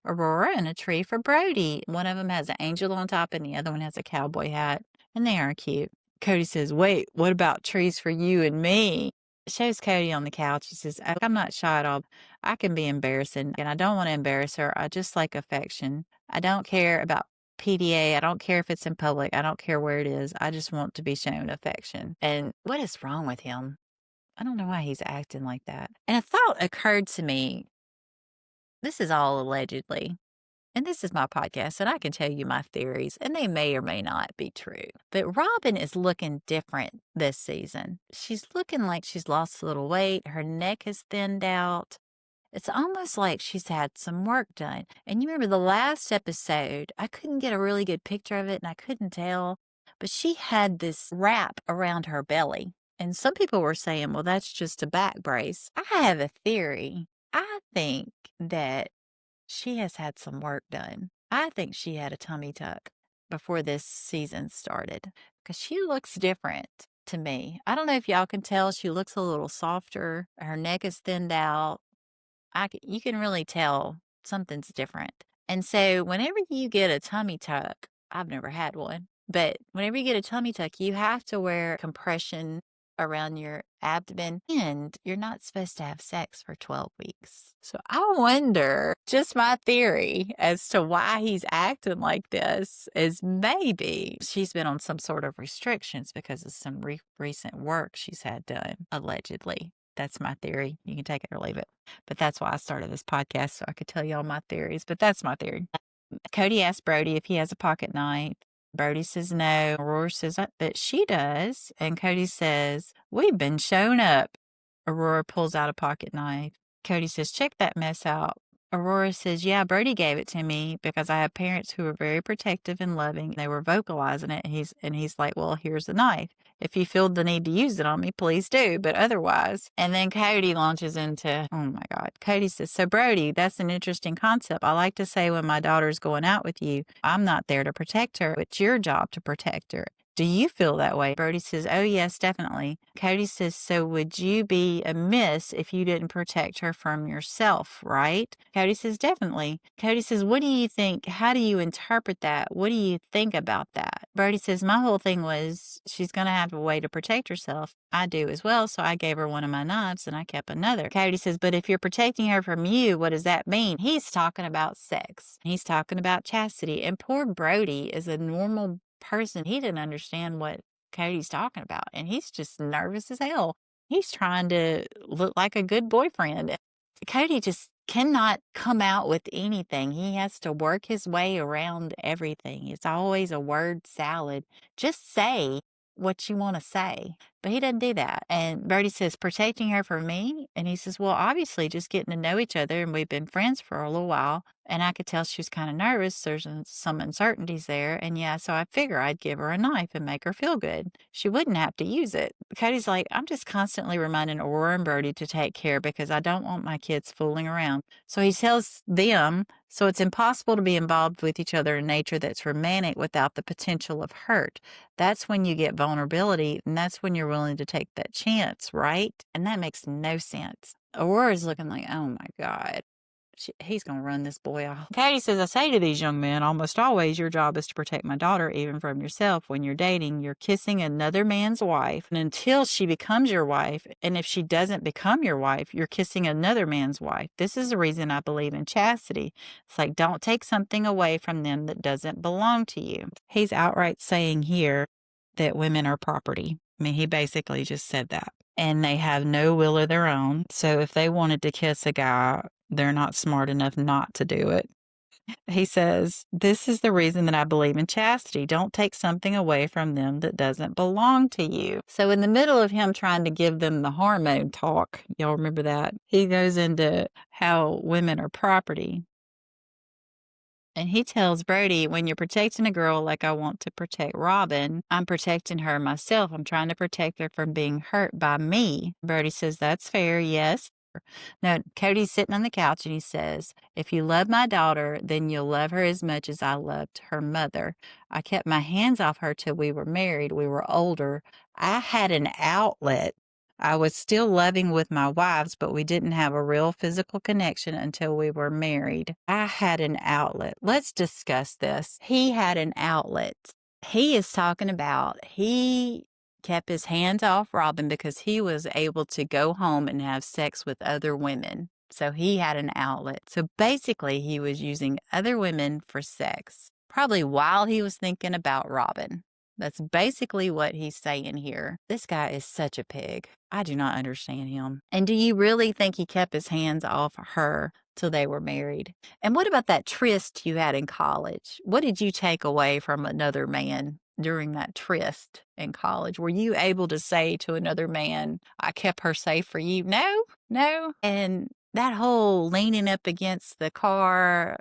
Aurora and a tree for Brody. One of them has an angel on top and the other one has a cowboy hat. And they are cute." Kody says, "Wait, what about trees for you and me?" Shows Kody on the couch. He says, "I'm not shy at all. I can be embarrassing, and I don't want to embarrass her. I just like affection. I don't care about PDA. I don't care if it's in public. I don't care where it is. I just want to be shown affection." And what is wrong with him? I don't know why he's acting like that. And a thought occurred to me. This is all allegedly. And this is my podcast, and I can tell you my theories, and they may or may not be true. But Robyn is looking different this season. She's looking like she's lost a little weight. Her neck is thinned out. It's almost like she's had some work done. And you remember the last episode, I couldn't get a really good picture of it, and I couldn't tell. But she had this wrap around her belly. And some people were saying, well, that's just a back brace. I have a theory. I think that she has had some work done. I think she had a tummy tuck before this season started because she looks different to me. I don't know if y'all can tell. She looks a little softer. Her neck is thinned out. You can really tell something's different. And so whenever you get a tummy tuck, I've never had one, but whenever you get a tummy tuck, you have to wear compression around your abdomen, and you're not supposed to have sex for 12 weeks. So I wonder, just my theory as to why he's acting like this is maybe she's been on some sort of restrictions because of some recent work she's had done, allegedly. That's my theory. You can take it or leave it. But that's why I started this podcast, so I could tell you all my theories. But that's my theory. Kody asked Brody if he has a pocket knife. Brody says no. Aurora says that she does. And Kody says, "We've been shown up." Aurora pulls out a pocket knife. Kody says, "Check that mess out." Aurora says, "Yeah, Brody gave it to me because I have parents who are very protective and loving. They were vocalizing it." He's like, "Well, here's the knife. If you feel the need to use it on me, please do, but otherwise." And then Kody launches into, oh my God. Kody says, "So Brody, that's an interesting concept. I like to say when my daughter's going out with you, I'm not there to protect her. It's your job to protect her. Do you feel that way?" Brody says, "Oh, yes, definitely." Kody says, "So would you be amiss if you didn't protect her from yourself, right?" Kody says, "Definitely." Kody says, "What do you think? How do you interpret that? What do you think about that?" Brody says, "My whole thing was she's going to have a way to protect herself. I do as well. So I gave her one of my knives and I kept another. Kody says, but if you're protecting her from you, what does that mean? He's talking about sex. He's talking about chastity. And poor Brody is a normal person. He didn't understand what Kody's talking about. And he's just nervous as hell. He's trying to look like a good boyfriend. Kody just cannot come out with anything. He has to work his way around everything. It's always a word salad. Just say what you want to say. But he doesn't do that. And Brody says, protecting her from me? And he says, well, obviously just getting to know each other and we've been friends for a little while. And I could tell she was kind of nervous. There's some uncertainties there. And yeah, so I figure I'd give her a knife and make her feel good. She wouldn't have to use it. Kody's like, I'm just constantly reminding Aurora and Brody to take care because I don't want my kids fooling around. So he tells them, so it's impossible to be involved with each other in nature that's romantic without the potential of hurt. That's when you get vulnerability, and that's when you're willing to take that chance, right? And that makes no sense. Aurora's looking like, oh my God. He's going to run this boy off. Kody says, I say to these young men, almost always your job is to protect my daughter, even from yourself. When you're dating, you're kissing another man's wife. And until she becomes your wife, and if she doesn't become your wife, you're kissing another man's wife. This is the reason I believe in chastity. It's like, don't take something away from them that doesn't belong to you. He's outright saying here that women are property. I mean, he basically just said that. And they have no will of their own. So if they wanted to kiss a guy, they're not smart enough not to do it. He says, this is the reason that I believe in chastity. Don't take something away from them that doesn't belong to you. So in the middle of him trying to give them the hormone talk, y'all remember that? He goes into how women are property. And he tells Brody, when you're protecting a girl like I want to protect Robyn, I'm protecting her myself. I'm trying to protect her from being hurt by me. Brody says, that's fair, yes. No, Kody's sitting on the couch and he says, if you love my daughter, then you'll love her as much as I loved her mother. I kept my hands off her till we were married. We were older. I had an outlet. I was still loving with my wives, but we didn't have a real physical connection until we were married. I had an outlet. Let's discuss this. He had an outlet. He is talking about he kept his hands off Robyn because he was able to go home and have sex with other women. So he had an outlet. So basically, he was using other women for sex, probably while he was thinking about Robyn. That's basically what he's saying here. This guy is such a pig. I do not understand him. And do you really think he kept his hands off her till they were married? And what about that tryst you had in college? What did you take away from another man during that tryst in college? Were you able to say to another man, I kept her safe for you? No. And that whole leaning up against the car,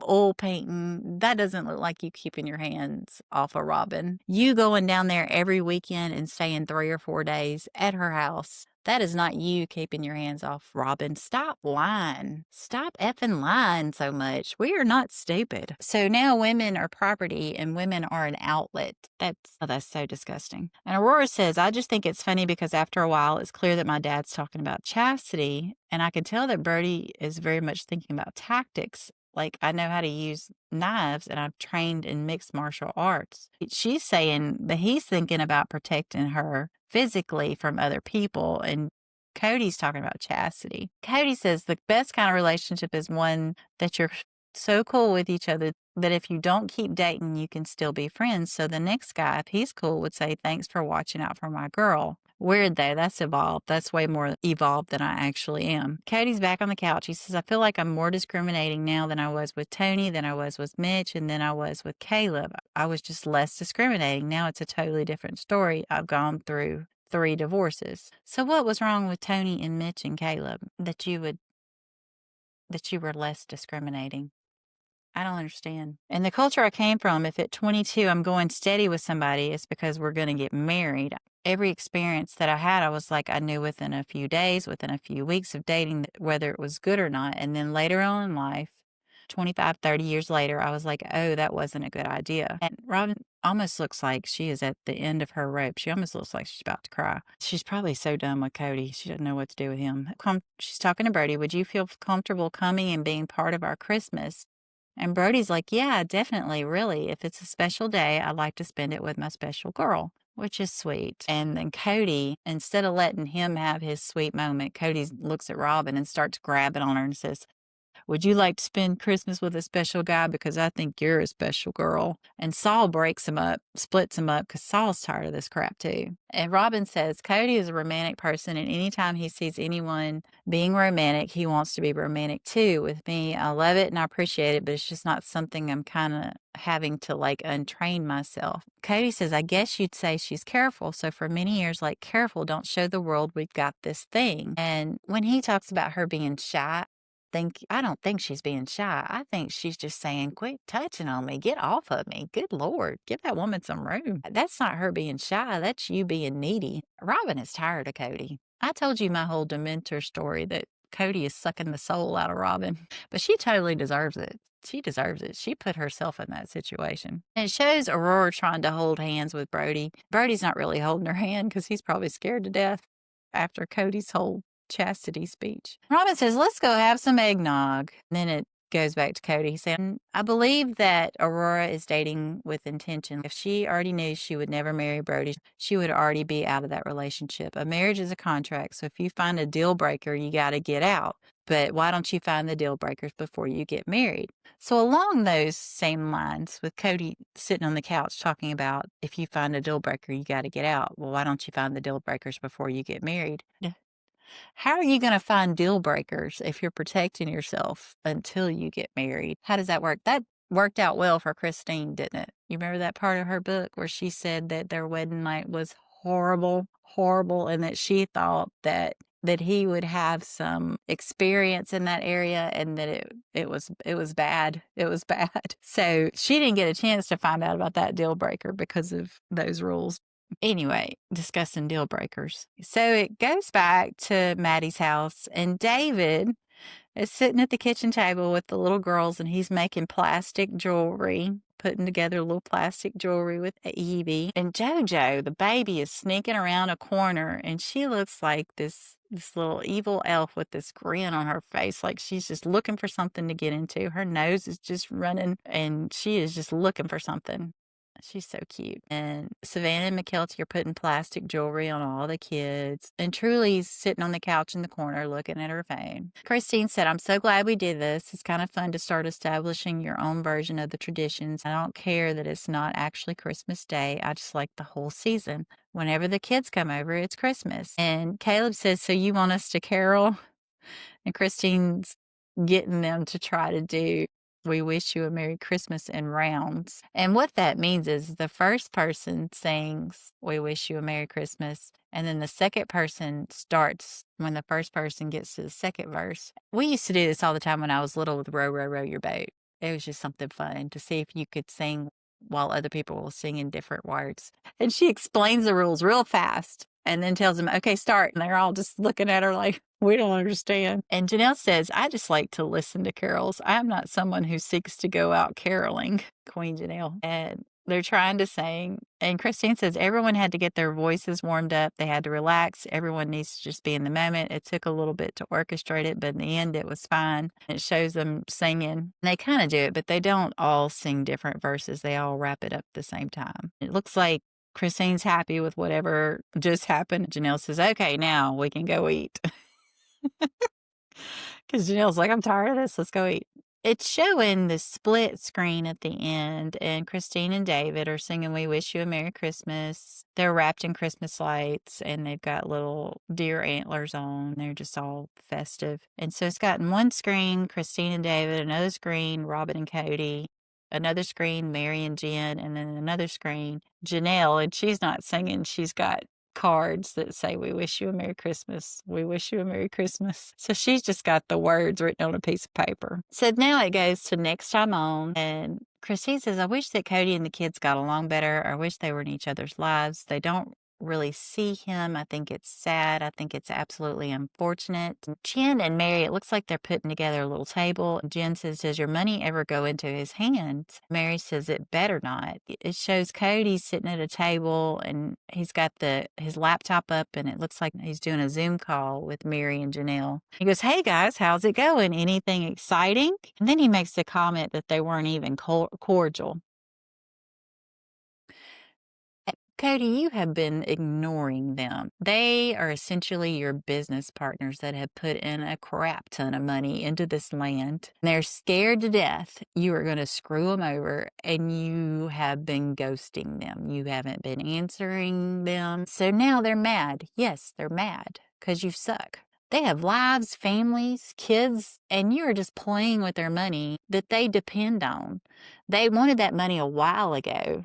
oil painting, that doesn't look like you keeping your hands off of Robyn. You going down there every weekend and staying 3 or 4 days at her house, that is not you keeping your hands off Robyn. Stop lying. Stop effing lying so much. We are not stupid. So now women are property and women are an outlet. That's so disgusting. And Aurora says, I just think it's funny because after a while, it's clear that my dad's talking about chastity. And I can tell that Brody is very much thinking about tactics. Like, I know how to use knives and I've trained in mixed martial arts. She's saying that he's thinking about protecting her physically from other people. And Kody's talking about chastity. Kody says the best kind of relationship is one that you're so cool with each other that if you don't keep dating, you can still be friends. So the next guy, if he's cool, would say, thanks for watching out for my girl. Weird though, that's evolved. That's way more evolved than I actually am. Kody's back on the couch. He says, I feel like I'm more discriminating now than I was with Tony, than I was with Mitch, and than I was with Caleb. I was just less discriminating. Now it's a totally different story. I've gone through 3 divorces. So what was wrong with Tony and Mitch and Caleb that you were less discriminating? I don't understand. In the culture I came from, if at 22 I'm going steady with somebody, it's because we're going to get married. Every experience that I had, I was like, I knew within a few days, within a few weeks of dating, whether it was good or not. And then later on in life, 25, 30 years later, I was like, oh, that wasn't a good idea. And Robyn almost looks like she is at the end of her rope. She almost looks like she's about to cry. She's probably so done with Kody. She doesn't know what to do with him. She's talking to Brody. Would you feel comfortable coming and being part of our Christmas? And Brody's like, yeah, definitely, really. If it's a special day, I'd like to spend it with my special girl. which is sweet. And then Kody, instead of letting him have his sweet moment, Kody looks at Robyn and starts grabbing on her and says, "Would you like to spend Christmas with a special guy? Because I think you're a special girl." And Saul breaks him up, splits him up, because Saul's tired of this crap too. And Robyn says Kody is a romantic person, and anytime he sees anyone being romantic, he wants to be romantic too. With me, I love it and I appreciate it, but it's just not something I'm kind of having to like untrain myself. Kody says, "I guess you'd say she's careful. So for many years, like, careful, don't show the world we've got this thing." And when he talks about her being shy, I don't think she's being shy. I think she's just saying, "Quit touching on me. Get off of me. Good Lord. Give that woman some room." That's not her being shy. That's you being needy. Robyn is tired of Kody. I told you my whole Dementor story that Kody is sucking the soul out of Robyn, but she totally deserves it. She deserves it. She put herself in that situation. And it shows Aurora trying to hold hands with Brody. Brody's not really holding her hand because he's probably scared to death after Cody's whole chastity speech. Robyn says, "Let's go have some eggnog." And then it goes back to Kody. He said, "I believe that Aurora is dating with intention. If she already knew she would never marry Brody, she would already be out of that relationship. A marriage is a contract. So if you find a deal breaker, you got to get out. But why don't you find the deal breakers before you get married?" So along those same lines, with Kody sitting on the couch talking about if you find a deal breaker, you got to get out. Well, why don't you find the deal breakers before you get married? How are you going to find deal breakers if you're protecting yourself until you get married? How does that work? That worked out well for Christine, didn't it? You remember that part of her book where she said that their wedding night was horrible, horrible, and that she thought that he would have some experience in that area and that it was bad. It was bad. So she didn't get a chance to find out about that deal breaker because of those rules. Anyway, discussing deal breakers. So it goes back to Maddie's house, and David is sitting at the kitchen table with the little girls, and he's making plastic jewelry, putting together little plastic jewelry with Evie. And JoJo, the baby, is sneaking around a corner, and she looks like this little evil elf with this grin on her face, like she's just looking for something to get into. Her nose is just running, and she is just looking for something. She's so cute. And Savannah and McKelty are putting plastic jewelry on all the kids. And Truly's sitting on the couch in the corner looking at her phone. Christine said, "I'm so glad we did this. It's kind of fun to start establishing your own version of the traditions. I don't care that it's not actually Christmas Day. I just like the whole season. Whenever the kids come over, it's Christmas." And Caleb says, "So you want us to carol?" And Christine's getting them to try to do "We Wish You a Merry Christmas" in rounds. And what that means is the first person sings "We Wish You a Merry Christmas," and then the second person starts when the first person gets to the second verse. We used to do this all the time when I was little with Row, Row, Row Your Boat. It was just something fun to see if you could sing while other people were singing different words. And she explains the rules real fast and then tells them, "Okay, start." And they're all just looking at her like, "We don't understand." And Janelle says, "I just like to listen to carols. I am not someone who seeks to go out caroling." Queen Janelle. And they're trying to sing. And Christine says everyone had to get their voices warmed up. They had to relax. Everyone needs to just be in the moment. It took a little bit to orchestrate it, but in the end, it was fine. It shows them singing. And they kind of do it, but they don't all sing different verses. They all wrap it up at the same time. It looks like Christine's happy with whatever just happened. Janelle says, "Okay, now we can go eat." Because Janelle's like, "I'm tired of this. Let's go eat." It's showing the split screen at the end, and Christine and David are singing "We Wish You a Merry Christmas." They're wrapped in Christmas lights, and they've got little deer antlers on. They're just all festive. And so it's got in one screen, Christine and David, another screen, Robyn and Kody, another screen, Meri and Jen, and then another screen, Janelle, and she's not singing. She's got cards that say "We wish you a Merry Christmas. We wish you a Merry Christmas." So she's just got the words written on a piece of paper. So now it goes to next time on, and Christine says, "I wish that Kody and the kids got along better. I wish they were in each other's lives. They don't really see him. I think it's sad. I think it's absolutely unfortunate." Jen and Meri, it looks like they're putting together a little table. Jen says, "Does your money ever go into his hands?" Meri says, "It better not." It shows Kody sitting at a table, and he's got his laptop up, and it looks like he's doing a Zoom call with Meri and Janelle. He goes, "Hey guys, how's it going? Anything exciting?" And then he makes the comment that they weren't even cordial. Kody, you have been ignoring them. They are essentially your business partners that have put in a crap ton of money into this land. They're scared to death you are going to screw them over, and you have been ghosting them. You haven't been answering them. So now they're mad. Yes, they're mad because you suck. They have lives, families, kids, and you are just playing with their money that they depend on. They wanted that money a while ago.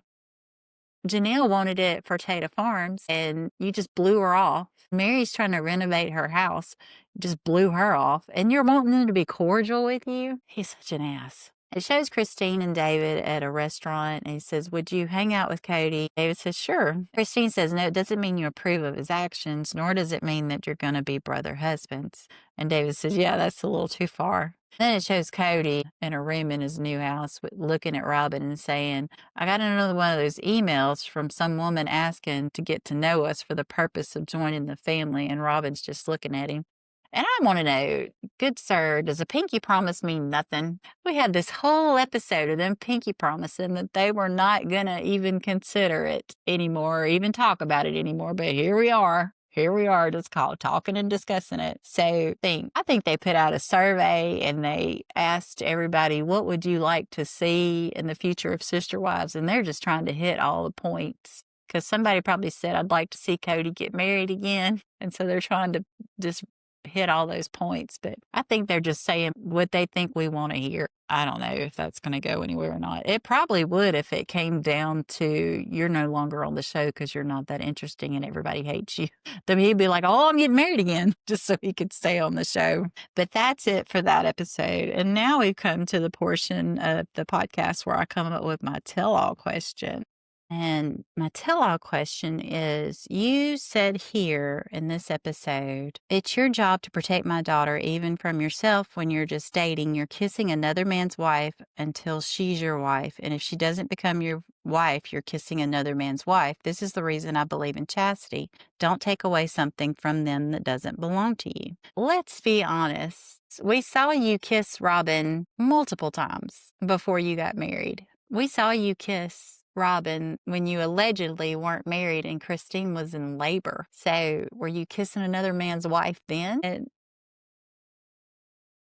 Janelle wanted it for Tata Farms, and you just blew her off. Meri's trying to renovate her house, just blew her off, and you're wanting them to be cordial with you? He's such an ass. It shows Christine and David at a restaurant, and he says, "Would you hang out with Kody?" David says, "Sure." Christine says, "No, it doesn't mean you approve of his actions, nor does it mean that you're going to be brother husbands." And David says, "Yeah, that's a little too far." Then it shows Kody in a room in his new house looking at Robyn and saying, "I got another one of those emails from some woman asking to get to know us for the purpose of joining the family." And Robyn's just looking at him. And I want to know, good sir, does a pinky promise mean nothing? We had this whole episode of them pinky promising that they were not going to even consider it anymore, or even talk about it anymore. But here we are. Here we are, just called talking and discussing it. So I think they put out a survey and they asked everybody, what would you like to see in the future of Sister Wives? And they're just trying to hit all the points. Because somebody probably said, I'd like to see Kody get married again. And so they're trying to just hit all those points. But I think they're just saying what they think we want to hear. I don't know if that's going to go anywhere or not. It probably would if it came down to you're no longer on the show because you're not that interesting and everybody hates you. Then he'd be like, "Oh, I'm getting married again," just so he could stay on the show. But that's it for that episode. And now we've come to the portion of the podcast where I come up with my tell-all question. And my tell-all question is, you said here in this episode, "It's your job to protect my daughter even from yourself when you're just dating. You're kissing another man's wife until she's your wife. And if she doesn't become your wife, you're kissing another man's wife. This is the reason I believe in chastity. Don't take away something from them that doesn't belong to you." Let's be honest. We saw you kiss Robyn multiple times before you got married. We saw you kiss Robyn when you allegedly weren't married and Christine was in labor. So were you kissing another man's wife then? And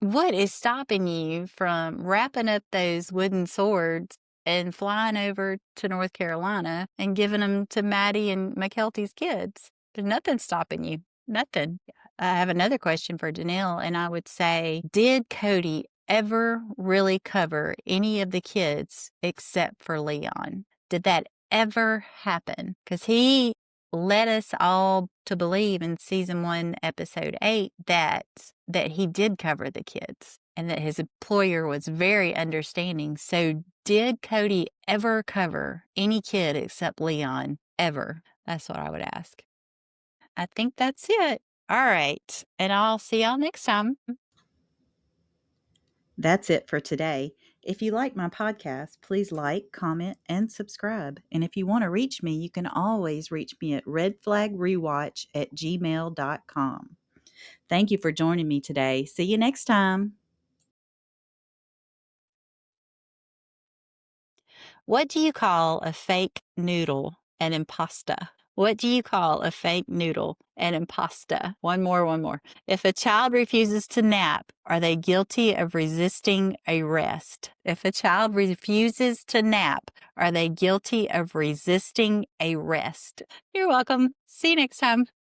what is stopping you from wrapping up those wooden swords and flying over to North Carolina and giving them to Maddie and McKelty's kids? There's nothing stopping you. Nothing. I have another question for Janelle, and I would say, did Kody ever really cover any of the kids except for Leon? Did that ever happen? Because he led us all to believe in season 1, episode 8, that he did cover the kids and that his employer was very understanding. So did Kody ever cover any kid except Leon? Ever? That's what I would ask. I think that's it. All right. And I'll see y'all next time. That's it for today. If you like my podcast, please like, comment, and subscribe. And if you want to reach me, you can always reach me at redflagrewatch@gmail.com. Thank you for joining me today. See you next time. What do you call a fake noodle? An impasta. What do you call a fake noodle? An impasta. One more. If a child refuses to nap, are they guilty of resisting arrest? If a child refuses to nap, are they guilty of resisting arrest? You're welcome. See you next time.